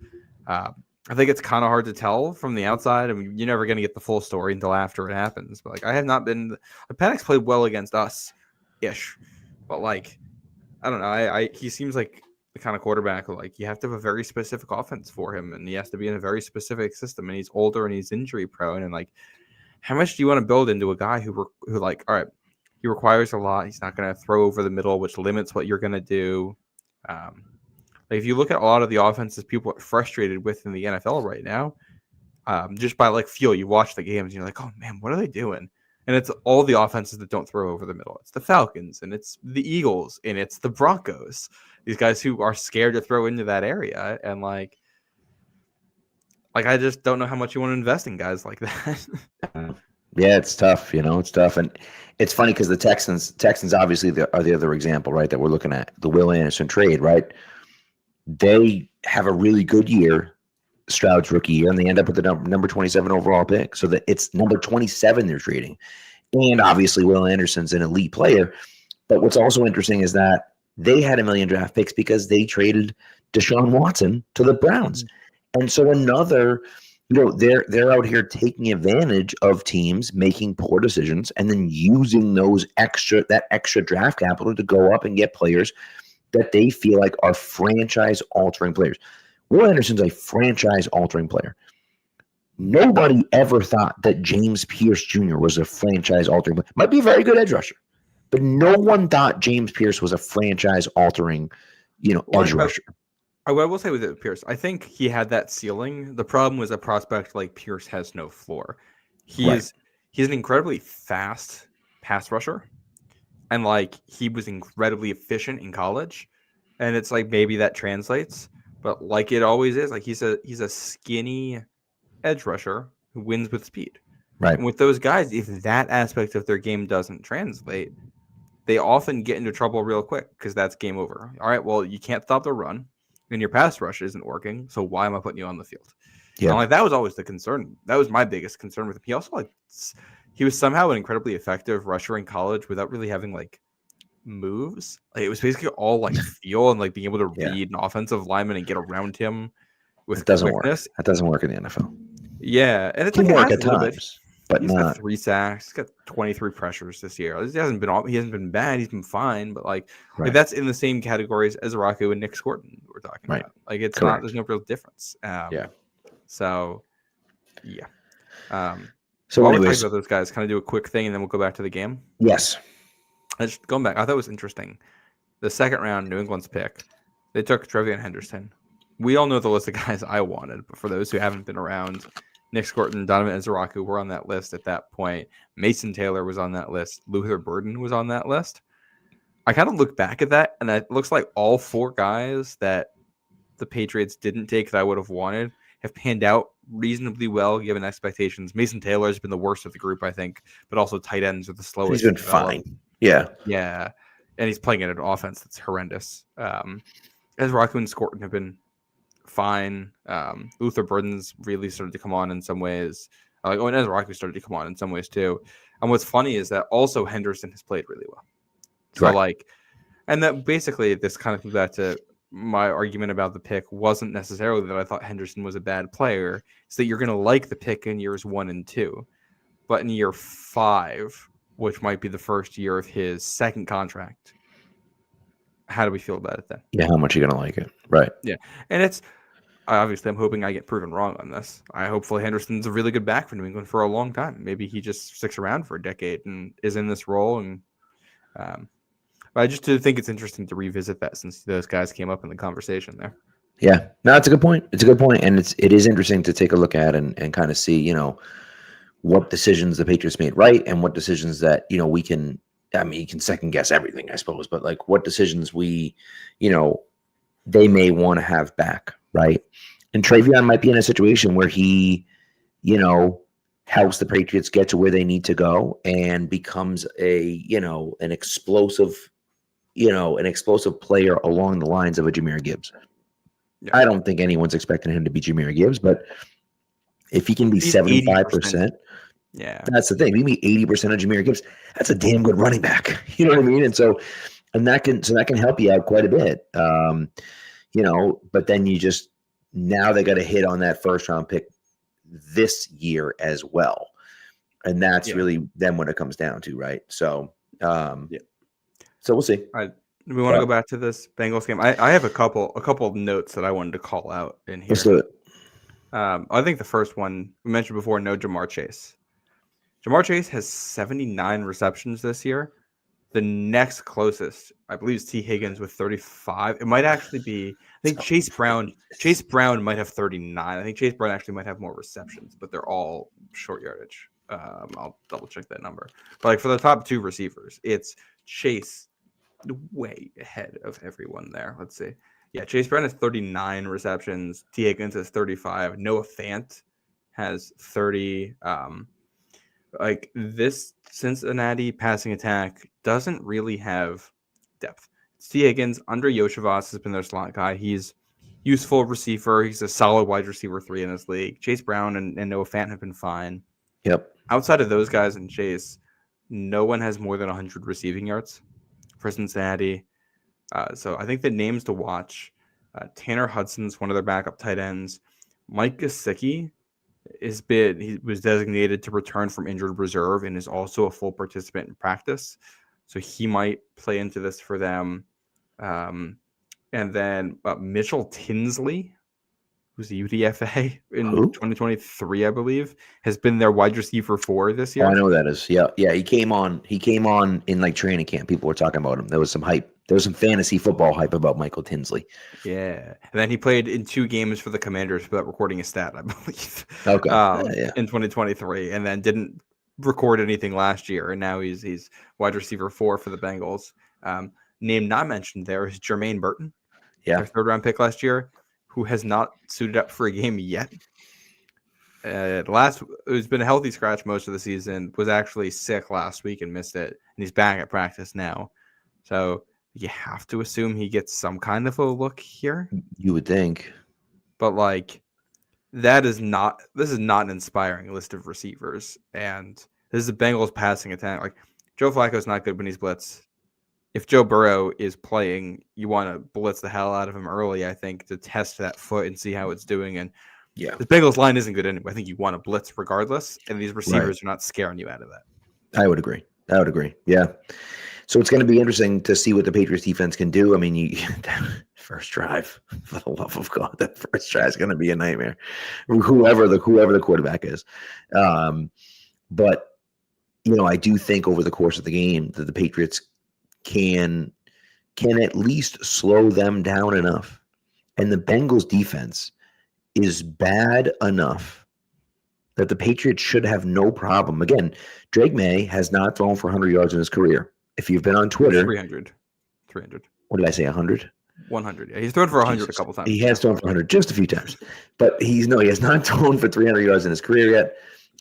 [SPEAKER 3] I think it's kind of hard to tell from the outside. I mean, you're never going to get the full story until after it happens. But like, I have not been. Penix played well against us, ish, but like, I don't know. He seems like the kind of quarterback like you have to have a very specific offense for him, and he has to be in a very specific system. And he's older and he's injury prone. And like, how much do you want to build into a guy who like, all right, he requires a lot. He's not going to throw over the middle, which limits what you're going to do. Like, if you look at a lot of the offenses people are frustrated with in the NFL right now, just by like feel, you watch the games and you're like, oh man, what are they doing? And it's all the offenses that don't throw over the middle. It's the Falcons and it's the Eagles and it's the Broncos. These guys who are scared to throw into that area. And like, Like, I just don't know how much you want to invest in guys like that.
[SPEAKER 2] Yeah, it's tough. It's tough, and it's funny because the Texans obviously are the other example, right? That we're looking at the Will Anderson trade, right? They have a really good year, Stroud's rookie year, and they end up with the number 27 overall pick. So that it's number 27 they're trading, and obviously Will Anderson's an elite player. But what's also interesting is that they had 1 million draft picks because they traded Deshaun Watson to the Browns, and so another. They're out here taking advantage of teams making poor decisions and then using that extra draft capital to go up and get players that they feel like are franchise altering players. Will Anderson's a franchise altering player. Nobody ever thought that James Pierce Jr. was a franchise altering player. Might be a very good edge rusher, but no one thought James Pierce was a franchise altering, edge rusher.
[SPEAKER 3] I will say with Pierce, I think he had that ceiling. The problem was a prospect like Pierce has no floor. He's an incredibly fast pass rusher, and like he was incredibly efficient in college, and it's like maybe that translates, but like it always is, like he's a skinny edge rusher who wins with speed.
[SPEAKER 2] Right.
[SPEAKER 3] And with those guys, if that aspect of their game doesn't translate, they often get into trouble real quick because that's game over. All right, well, you can't stop the run. And your pass rush isn't working, so why am I putting you on the field? Yeah, and like that was always the concern. That was my biggest concern with him. He also he was somehow an incredibly effective rusher in college without really having like moves. Like it was basically all like feel and like being able to read an offensive lineman and get around him with quickness.
[SPEAKER 2] That doesn't work in the NFL.
[SPEAKER 3] Yeah, and it's
[SPEAKER 2] can
[SPEAKER 3] like
[SPEAKER 2] work at times. But
[SPEAKER 3] he's got 3 sacks. He's got 23 pressures this year. He hasn't been bad. He's been fine, but like that's in the same categories as Araku and Nick Scorton we're talking about. Like it's not. There's no real difference. So yeah. So while we're talking about those guys, kind of do a quick thing, and then we'll go back to the game.
[SPEAKER 2] Yes.
[SPEAKER 3] Just going back, I thought it was interesting. The second round, New England's pick, they took Trevion Henderson. We all know the list of guys I wanted, but for those who haven't been around. Nick Scorton, Donovan Ezaraku were on that list at that point. Mason Taylor was on that list. Luther Burden was on that list. I kind of look back at that, and it looks like all 4 guys that the Patriots didn't take that I would have wanted have panned out reasonably well given expectations. Mason Taylor has been the worst of the group, I think, but also tight ends are the slowest.
[SPEAKER 2] He's been fine. Yeah.
[SPEAKER 3] Yeah. And he's playing in an offense that's horrendous. Ezaraku and Scorton have been fine. Luther Burden's really started to come on in some ways. And Ezaraku started to come on in some ways too. And what's funny is that also Henderson has played really well. So and that basically this kind of comes back to my argument about the pick wasn't necessarily that I thought Henderson was a bad player. It's that you're going to like the pick in years 1 and 2, but in year 5, which might be the first year of his second contract, how do we feel about it then?
[SPEAKER 2] Yeah, how much are you going to like it? Right.
[SPEAKER 3] Yeah, and it's. Obviously, I'm hoping I get proven wrong on this. Hopefully Henderson's a really good back for New England for a long time. Maybe he just sticks around for a decade and is in this role. And but I just do think it's interesting to revisit that since those guys came up in the conversation there.
[SPEAKER 2] Yeah, no, it's a good point. It's a good point, and it is interesting to take a look at and kind of see, what decisions the Patriots made right and what decisions that we can. I mean, you can second guess everything, I suppose, but like what decisions we, they may want to have back. Right. And Trevion might be in a situation where he, helps the Patriots get to where they need to go and becomes an explosive player along the lines of a Jahmyr Gibbs. Yeah. I don't think anyone's expecting him to be Jahmyr Gibbs, but if he can be 75%, that's the thing. Maybe 80% of Jahmyr Gibbs, that's a damn good running back. You know what I mean? And that can help you out quite a bit. But then now they got to hit on that first round pick this year as well. And that's really then what it comes down to, right? So, so we'll see.
[SPEAKER 3] All right. Do we want to go back to this Bengals game? I have a couple of notes that I wanted to call out in here.
[SPEAKER 2] Let's do it.
[SPEAKER 3] I think the first one we mentioned before, no Jamar Chase. Jamar Chase has 79 receptions this year. The next closest, I believe, is T. Higgins with 35. It might actually be, I think Chase Brown might have 39. I think Chase Brown actually might have more receptions, but they're all short yardage. I'll double check that number. But like for the top 2 receivers, it's Chase way ahead of everyone there. Let's see. Yeah, Chase Brown has 39 receptions. T. Higgins has 35. Noah Fant has 30. Like this Cincinnati passing attack doesn't really have depth. T. Higgins under Yoshivas has been their slot guy. He's useful receiver. He's a solid wide receiver 3 in this league. Chase Brown and Noah Fant have been fine.
[SPEAKER 2] Yep.
[SPEAKER 3] Outside of those guys and Chase, no one has more than 100 receiving yards for Cincinnati. So I think the names to watch, Tanner Hudson's one of their backup tight ends. Mike Gesicki he was designated to return from injured reserve and is also a full participant in practice. So he might play into this for them. And then Mitchell Tinsley, who's a UDFA in 2023, I believe, has been their wide receiver 4 this year.
[SPEAKER 2] Oh, I know that is. Yeah. Yeah. He came on in like training camp. People were talking about him. There was some hype. There was some fantasy football hype about Michael Tinsley.
[SPEAKER 3] Yeah. And then he played in 2 games for the Commanders without recording a stat, I believe.
[SPEAKER 2] Okay.
[SPEAKER 3] In 2023, and then didn't record anything last year. And now he's wide receiver 4 for the Bengals. Name not mentioned there is Jermaine Burton.
[SPEAKER 2] Yeah.
[SPEAKER 3] Their 3rd round pick last year, who has not suited up for a game yet. Who's been a healthy scratch most of the season, was actually sick last week and missed it, and he's back at practice now. So you have to assume he gets some kind of a look here.
[SPEAKER 2] You would think.
[SPEAKER 3] But like this is not an inspiring list of receivers. And this is the Bengals passing attack. Like Joe Flacco's not good when he's blitzed. If Joe Burrow is playing, you want to blitz the hell out of him early, I think, to test that foot and see how it's doing. And
[SPEAKER 2] yeah,
[SPEAKER 3] the Bengals line isn't good anyway. I think you want to blitz regardless, and these receivers are not scaring you out of that.
[SPEAKER 2] I would agree. Yeah. So it's going to be interesting to see what the Patriots defense can do. I mean, first drive, for the love of God, that first drive is going to be a nightmare. Whoever the quarterback is. But I do think over the course of the game that the Patriots can at least slow them down enough. And the Bengals defense is bad enough that the Patriots should have no problem. Again, Drake May has not thrown for 100 yards in his career. If you've been on Twitter,
[SPEAKER 3] 300.
[SPEAKER 2] What did I say? 100?
[SPEAKER 3] 100. Yeah, he's thrown for 100 a couple times.
[SPEAKER 2] He has thrown for 100 just a few times, but he has not thrown for 300 yards in his career yet.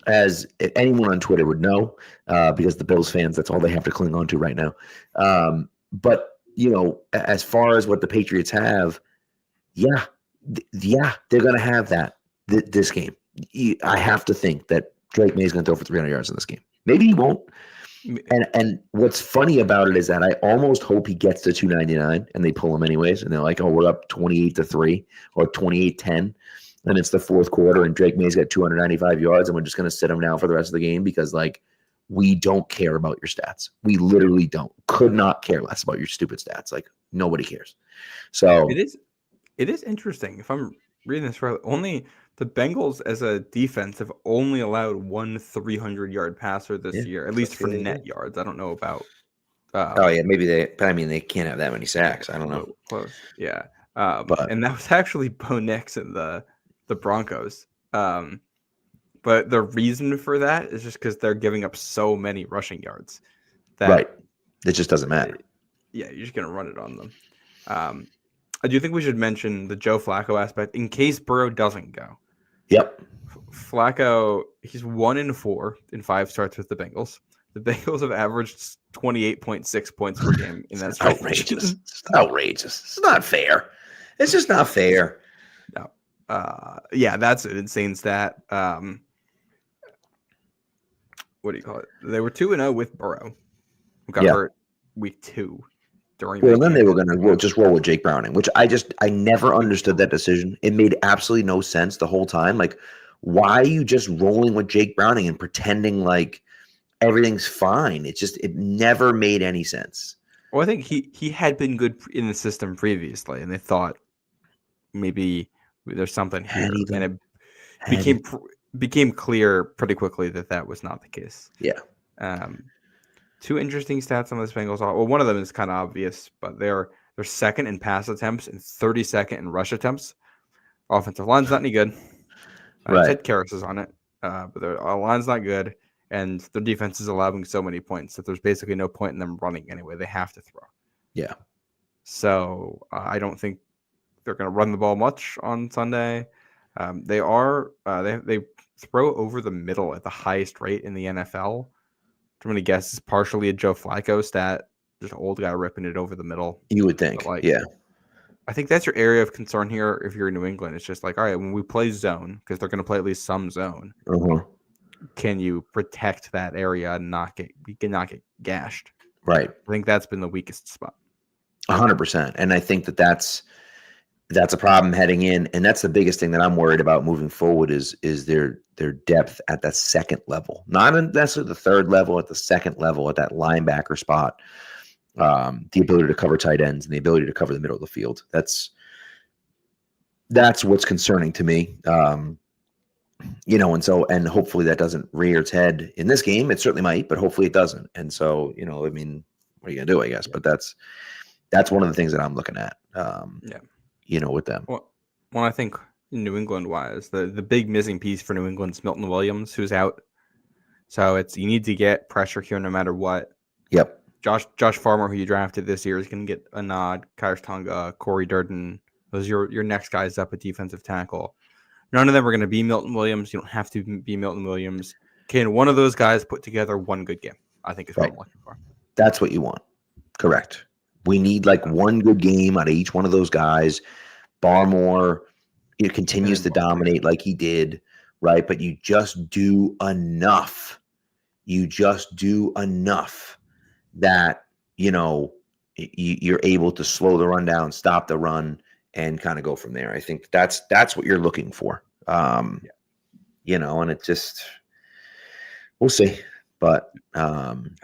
[SPEAKER 2] As anyone on Twitter would know, because the Bills fans, that's all they have to cling on to right now. But as far as what the Patriots have, they're going to have that this game. I have to think that Drake May is going to throw for 300 yards in this game. Maybe he won't. And what's funny about it is that I almost hope he gets to 299 and they pull him anyways. And they're like, oh, we're up 28-3 or 28-10. And it's the 4th quarter and Drake May's got 295 yards and we're just going to sit him down for the rest of the game because we don't care about your stats. We literally don't. Could not care less about your stupid stats. Like nobody cares. So
[SPEAKER 3] it is interesting. If I'm reading this right, only the Bengals as a defense have only allowed 1 300-yard passer this year, at least for net yards. I don't know about.
[SPEAKER 2] Maybe they can't have that many sacks. I don't know.
[SPEAKER 3] Close. Yeah. And that was actually Bo Nix and the Broncos. But the reason for that is just because they're giving up so many rushing yards.
[SPEAKER 2] Right. It just doesn't matter.
[SPEAKER 3] Yeah, you're just going to run it on them. I do think we should mention the Joe Flacco aspect in case Burrow doesn't go.
[SPEAKER 2] Yep.
[SPEAKER 3] Flacco, he's 1-4 in 5 starts with the Bengals. The Bengals have averaged 28.6 points per game in that stretch.
[SPEAKER 2] Outrageous. It's outrageous. It's not fair. It's just not fair.
[SPEAKER 3] No. That's an insane stat. What do you call it? They were 2-0 with Burrow, who got hurt week 2.
[SPEAKER 2] Then they were going to just roll with Jake Browning, which I never understood that decision. It made absolutely no sense the whole time. Like, why are you just rolling with Jake Browning and pretending like everything's fine? It never made any sense.
[SPEAKER 3] Well, I think he had been good in the system previously, and they thought maybe there's something here, and it became clear pretty quickly that was not the case.
[SPEAKER 2] Yeah.
[SPEAKER 3] 2 interesting stats on this Bengals. Well, one of them is kind of obvious, but they're 2nd in pass attempts and 32nd in rush attempts. Offensive line's not any good.
[SPEAKER 2] Right.
[SPEAKER 3] Ted Karras is on it, but their line's not good, and their defense is allowing so many points that there's basically no point in them running anyway. They have to throw.
[SPEAKER 2] Yeah.
[SPEAKER 3] So I don't think they're going to run the ball much on Sunday. They throw over the middle at the highest rate in the NFL. I'm going to guess it's partially a Joe Flacco stat, just an old guy ripping it over the middle.
[SPEAKER 2] You would think,
[SPEAKER 3] But
[SPEAKER 2] yeah.
[SPEAKER 3] I think that's your area of concern here. If you're in New England, it's just like, all right, when we play zone, because they're going to play at least some zone, can you protect that area and not get gashed?
[SPEAKER 2] Right.
[SPEAKER 3] I think that's been the weakest spot.
[SPEAKER 2] 100%. And I think that's a problem heading in. And that's the biggest thing that I'm worried about moving forward is their depth at that second level. Not necessarily the third level, at the second level, at that linebacker spot. The ability to cover tight ends and the ability to cover the middle of the field. That's what's concerning to me. And hopefully that doesn't rear its head in this game. It certainly might, but hopefully it doesn't. And so, what are you gonna do, I guess? But that's one of the things that I'm looking at. With them.
[SPEAKER 3] Well, I think New England wise, the big missing piece for New England is Milton Williams, who's out. So you need to get pressure here no matter what.
[SPEAKER 2] Yep.
[SPEAKER 3] Josh Farmer, who you drafted this year, is going to get a nod. Kairos Tonga, Corey Durden, those are your next guys up at defensive tackle. None of them are going to be Milton Williams. You don't have to be Milton Williams. Can one of those guys put together one good game? I think is what I'm looking for.
[SPEAKER 2] That's what you want. Correct. We need like one good game out of each one of those guys. Barmore, continues to dominate like he did, right? But you just do enough. That you're able to slow the run down, stop the run, and kind of go from there. I think that's what you're looking for. And it just we'll see. But
[SPEAKER 3] and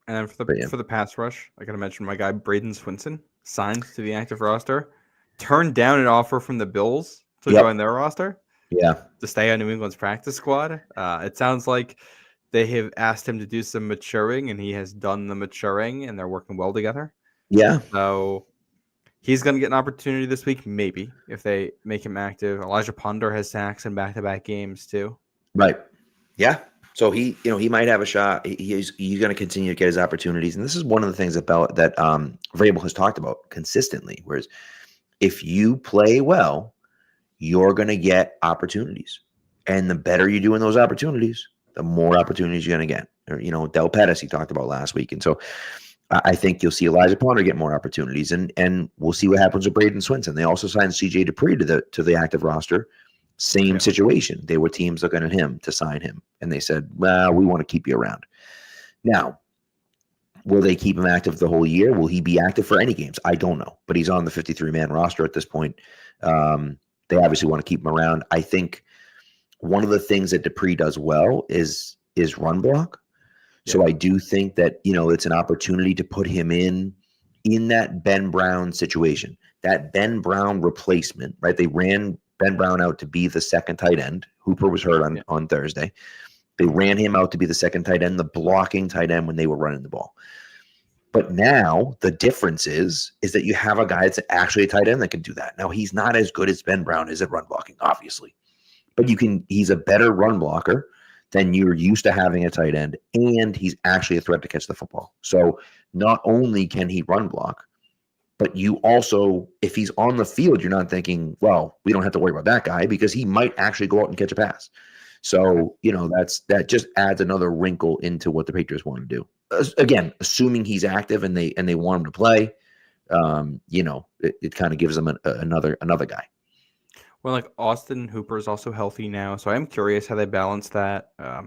[SPEAKER 3] then for the pass rush, I gotta mention my guy Braden Swinson signed to the active roster, turned down an offer from the Bills to join their roster.
[SPEAKER 2] Yeah,
[SPEAKER 3] to stay on New England's practice squad. It sounds like they have asked him to do some maturing, and he has done the maturing, and they're working well together.
[SPEAKER 2] Yeah.
[SPEAKER 3] So he's going to get an opportunity this week, maybe, if they make him active. Elijah Ponder has sacks in back-to-back games, too.
[SPEAKER 2] Right. Yeah. So he might have a shot. He's going to continue to get his opportunities. And this is one of the things that Vrabel has talked about consistently, whereas if you play well, you're going to get opportunities. And the better you do in those opportunities, the more opportunities you're going to get. Or, Del Pettis, he talked about last week. And so I think you'll see Elijah Ponder get more opportunities. And we'll see what happens with Braden Swinson. They also signed CJ Dupree to the active roster. Same situation. They were teams looking at him to sign him. And they said, well, we want to keep you around. Now, will they keep him active the whole year? Will he be active for any games? I don't know. But he's on the 53-man roster at this point. They obviously want to keep him around. I think one of the things that Dupree does well is run block. Yeah. So I do think that, it's an opportunity to put him in that Ben Brown situation, that Ben Brown replacement, right? They ran Ben Brown out to be the second tight end. Hooper was hurt on Thursday. They ran him out to be the second tight end, the blocking tight end when they were running the ball. But now the difference is that you have a guy that's actually a tight end that can do that. Now he's not as good as Ben Brown is at run blocking, obviously. But he's a better run blocker than you're used to having a tight end, and he's actually a threat to catch the football. So not only can he run block, but you also, if he's on the field, you're not thinking, well, we don't have to worry about that guy because he might actually go out and catch a pass. So, that just adds another wrinkle into what the Patriots want to do. Again, assuming he's active and they want him to play, it kind of gives them another guy.
[SPEAKER 3] Well, like Austin Hooper is also healthy now, so I'm curious how they balance that. I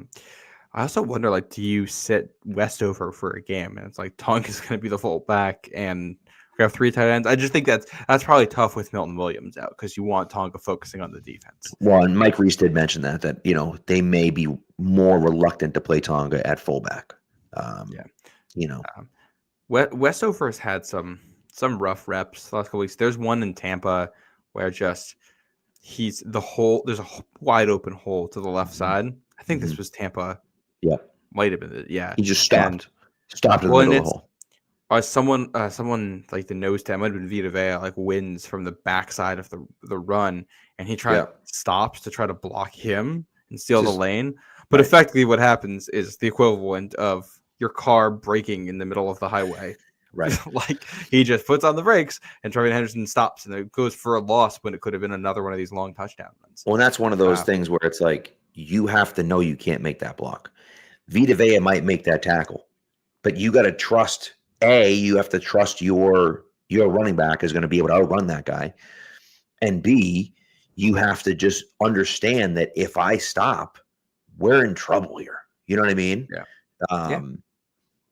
[SPEAKER 3] also wonder, do you sit Westover for a game? And it's like Tonk is going to be the fullback, and we have three tight ends. I just think that's probably tough with Milton Williams out because you want Tonka focusing on the defense.
[SPEAKER 2] Well, and Mike Reese did mention that they may be more reluctant to play Tonga at fullback.
[SPEAKER 3] Westover has had some rough reps the last couple weeks. There's one in Tampa where just there's a wide open hole to the left side. I think this was Tampa.
[SPEAKER 2] Yeah,
[SPEAKER 3] might have been it. Yeah,
[SPEAKER 2] he just stopped in the middle of the hole.
[SPEAKER 3] Someone like the nose tackle, might have been Vita Vea, wins from the backside of the run, and he stops to try to block him and steal the lane. But effectively, what happens is the equivalent of your car braking in the middle of the highway
[SPEAKER 2] Right.
[SPEAKER 3] Like he just puts on the brakes and Trevin Henderson stops and it goes for a loss when it could have been another one of these long touchdown runs.
[SPEAKER 2] Well, and that's one of those things where it's like you have to know you can't make that block. Vita Vea might make that tackle, but you got to trust. You have to trust your running back is going to be able to outrun that guy, and B, you have to just understand that if I stop, we're in trouble here. You know what I mean?
[SPEAKER 3] Yeah.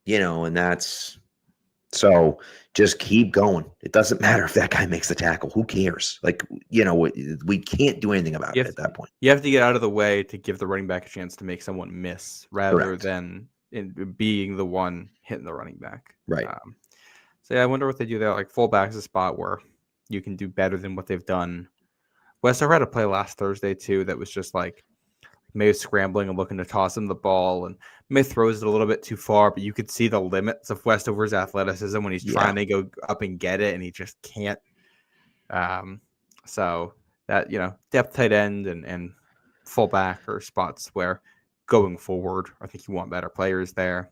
[SPEAKER 2] And that's so just keep going. It doesn't matter if that guy makes the tackle. Who cares? Like, we can't do anything about it at that point.
[SPEAKER 3] You have to get out of the way to give the running back a chance to make someone miss rather
[SPEAKER 2] Correct.
[SPEAKER 3] than being the one hitting the running back.
[SPEAKER 2] Right.
[SPEAKER 3] So yeah, I wonder what they do there. Like fullback is a spot where you can do better than what they've done. West had a play last Thursday too that was just like May scrambling and looking to toss him the ball, and May throws it a little bit too far, but you could see the limits of Westover's athleticism when he's trying to go up and get it, and he just can't. So that, depth tight end and fullback are spots where going forward, I think you want better players there.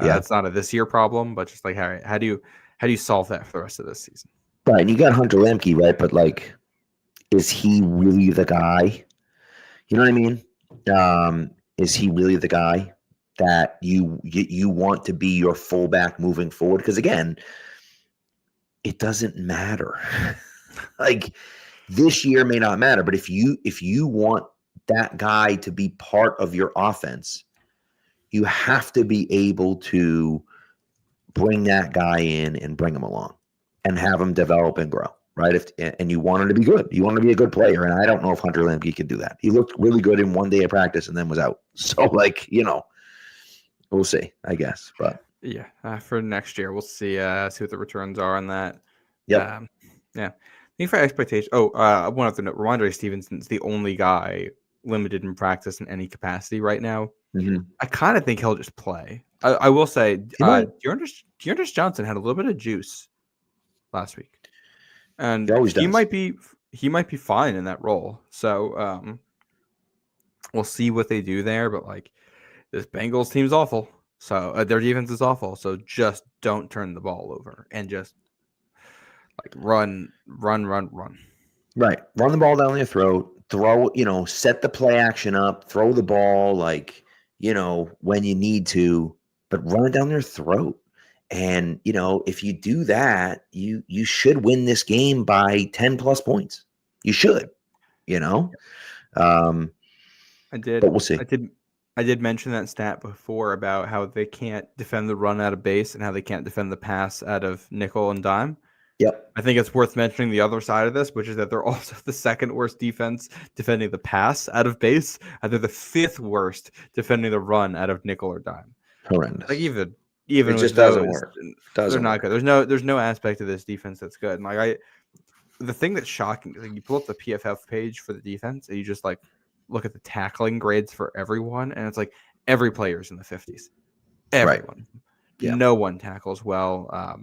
[SPEAKER 3] It's not a this year problem, but just like how do you solve that for the rest of this season?
[SPEAKER 2] Right, and you got Hunter Lemke, right? But like, is he really the guy? You know what I mean? Is he really the guy that you want to be your fullback moving forward? Because again, it doesn't matter. Like this year may not matter, but if you want that guy to be part of your offense, you have to be able to bring that guy in and bring him along and have him develop and grow. Right. And you want him to be good. You want him to be a good player. And I don't know if Hunter Lemke can do that. He looked really good in one day of practice and then was out. So we'll see, I guess. But
[SPEAKER 3] for next year, we'll see what the returns are on that.
[SPEAKER 2] Yep.
[SPEAKER 3] I think for expectation. One other note, Ramondre Stevenson's the only guy limited in practice in any capacity right now.
[SPEAKER 2] Mm-hmm.
[SPEAKER 3] I kind of think he'll just play. I will say, Dearness Johnson had a little bit of juice last week. And he might be fine in that role. So we'll see what they do there. But like this Bengals team's awful. So their defense is awful. So just don't turn the ball over and just like run.
[SPEAKER 2] Right. Run the ball down your throat. Throw, set the play action up. Throw the ball when you need to, but run it down their throat. And, if you do that, you should win this game by 10 plus points. You should, I
[SPEAKER 3] did,
[SPEAKER 2] but we'll see.
[SPEAKER 3] I did mention that stat before about how they can't defend the run out of base and how they can't defend the pass out of nickel and dime.
[SPEAKER 2] Yep.
[SPEAKER 3] I think it's worth mentioning the other side of this, which is that they're also the second worst defense defending the pass out of base, and they're the fifth worst defending the run out of nickel or dime.
[SPEAKER 2] Horrendous.
[SPEAKER 3] Like even
[SPEAKER 2] it just doesn't work.
[SPEAKER 3] They're not good. There's no aspect of this defense that's good. And like the thing that's shocking is like you pull up the PFF page for the defense and you just like look at the tackling grades for everyone, and it's like every player's in the 50s. Everyone.
[SPEAKER 2] Right. Yeah.
[SPEAKER 3] No one tackles well.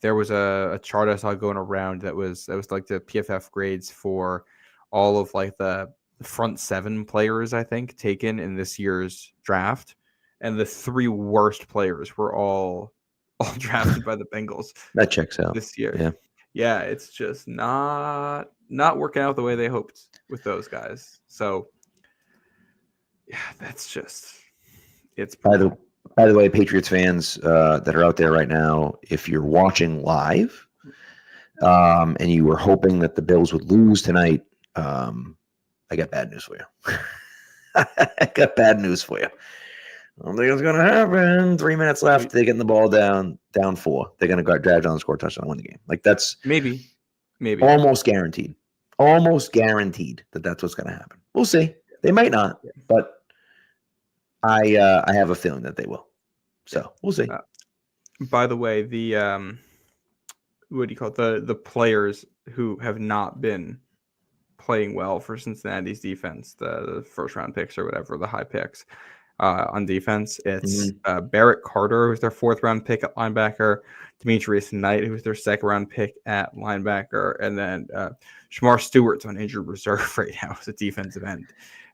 [SPEAKER 3] There was a chart I saw going around that was like the PFF grades for all of like the front seven players, I think, taken in this year's draft. And the three worst players were all drafted by the Bengals.
[SPEAKER 2] That checks out
[SPEAKER 3] this year.
[SPEAKER 2] Yeah.
[SPEAKER 3] Yeah, it's just not working out the way they hoped with those guys. So yeah, that's just it's
[SPEAKER 2] by the way, Patriots fans that are out there right now, if you're watching live and you were hoping that the Bills would lose tonight, I got bad news for you. I got bad news for you. I don't think it's going to happen. 3 minutes left. They're getting the ball down 4. They're going to drive down and score a touchdown and win the game. Like that's
[SPEAKER 3] maybe
[SPEAKER 2] almost guaranteed. Almost guaranteed that that's what's going to happen. We'll see. They might not, but I have a feeling that they will. So we'll see.
[SPEAKER 3] By the way, the what do you call it? The players who have not been playing well for Cincinnati's defense, the first round picks or whatever, the high picks on defense. It's Barrett Carter, who's their 4th round pick at linebacker, Demetrius Knight, who's their 2nd round pick at linebacker, and then Shamar Stewart's on injured reserve right now as a defensive end.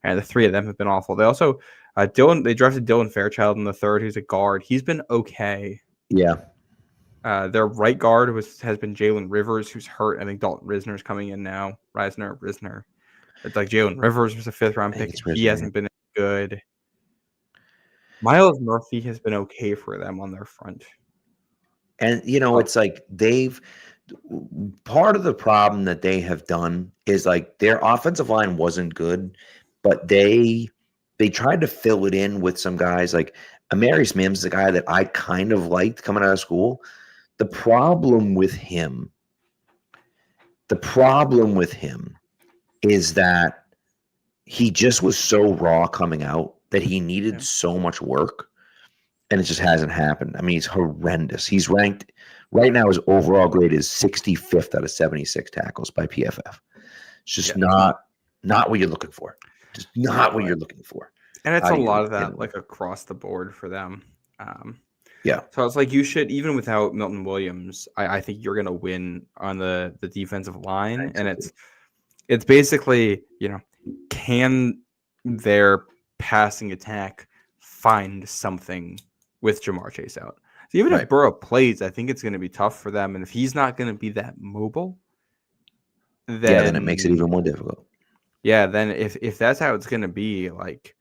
[SPEAKER 3] And the 3 of them have been awful. They also they drafted Dylan Fairchild in the 3rd, who's a guard. He's been okay.
[SPEAKER 2] Yeah.
[SPEAKER 3] Their right guard has been Jalen Rivers, who's hurt. I think Dalton Risner's coming in now. Risner. It's like Jalen Rivers was a 5th-round
[SPEAKER 2] I think
[SPEAKER 3] pick.
[SPEAKER 2] it's
[SPEAKER 3] He
[SPEAKER 2] Risner.
[SPEAKER 3] hasn't been good. Miles Murphy has been okay for them on their front.
[SPEAKER 2] And it's like part of the problem that they have done is like their offensive line wasn't good, but they tried to fill it in with some guys like Amarius Mims is a guy that I kind of liked coming out of school. The problem with him is that he just was so raw coming out that he needed so much work, and it just hasn't happened. I mean, he's horrendous. He's ranked right now, his overall grade is 65th out of 76 tackles by PFF. It's just not what you're looking for. Just not what you're looking for.
[SPEAKER 3] And it's a lot of that, like across the board for them. So it's like you should, even without Milton Williams, I think you're going to win on the defensive line. And it's basically, can their passing attack find something with Jamar Chase out? So even if Burrow plays, I think it's going to be tough for them. And if he's not going to be that mobile, then
[SPEAKER 2] it makes it even more difficult.
[SPEAKER 3] Yeah, then if that's how it's going to be, like,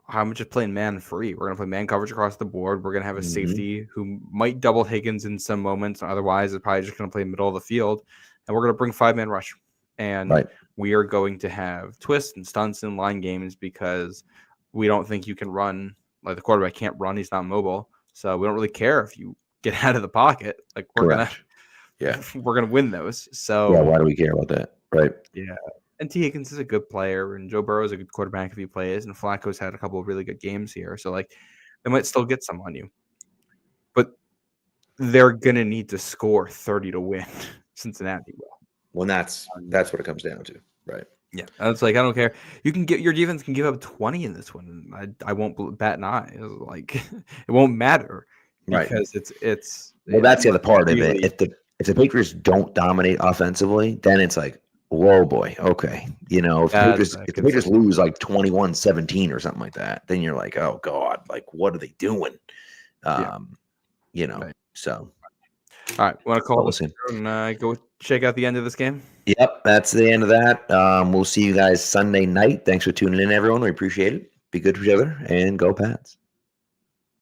[SPEAKER 3] I'm just playing man free. We're going to play man coverage across the board. We're going to have a safety who might double Higgins in some moments. Otherwise, it's probably just going to play middle of the field. And we're going to bring 5-man rush. And we are going to have twists and stunts in line games because we don't think you can run. Like, the quarterback can't run. He's not mobile. So we don't really care if you get out of the pocket. Like, we're gonna win those. So
[SPEAKER 2] why do we care about that? Right.
[SPEAKER 3] Yeah. And T. Higgins is a good player, and Joe Burrow is a good quarterback if he plays, and Flacco's had a couple of really good games here. So, like, they might still get some on you. But they're going to need to score 30 to win. Cincinnati will.
[SPEAKER 2] Well, that's what it comes down to. Right.
[SPEAKER 3] Yeah. It's like, I don't care. Your defense can give up 20 in this one. I won't bat an eye. It's like, it won't matter. Because it's
[SPEAKER 2] well, that's the other part of it. If the Patriots don't dominate offensively, then it's like, whoa, boy. Okay. If the Patriots lose like 21-17 or something like that, then you're like, oh, God, like, what are they doing? So.
[SPEAKER 3] All right. Want to call this and go check out the end of this game?
[SPEAKER 2] Yep. That's the end of that. We'll see you guys Sunday night. Thanks for tuning in, everyone. We appreciate it. Be good to each other and go Pats.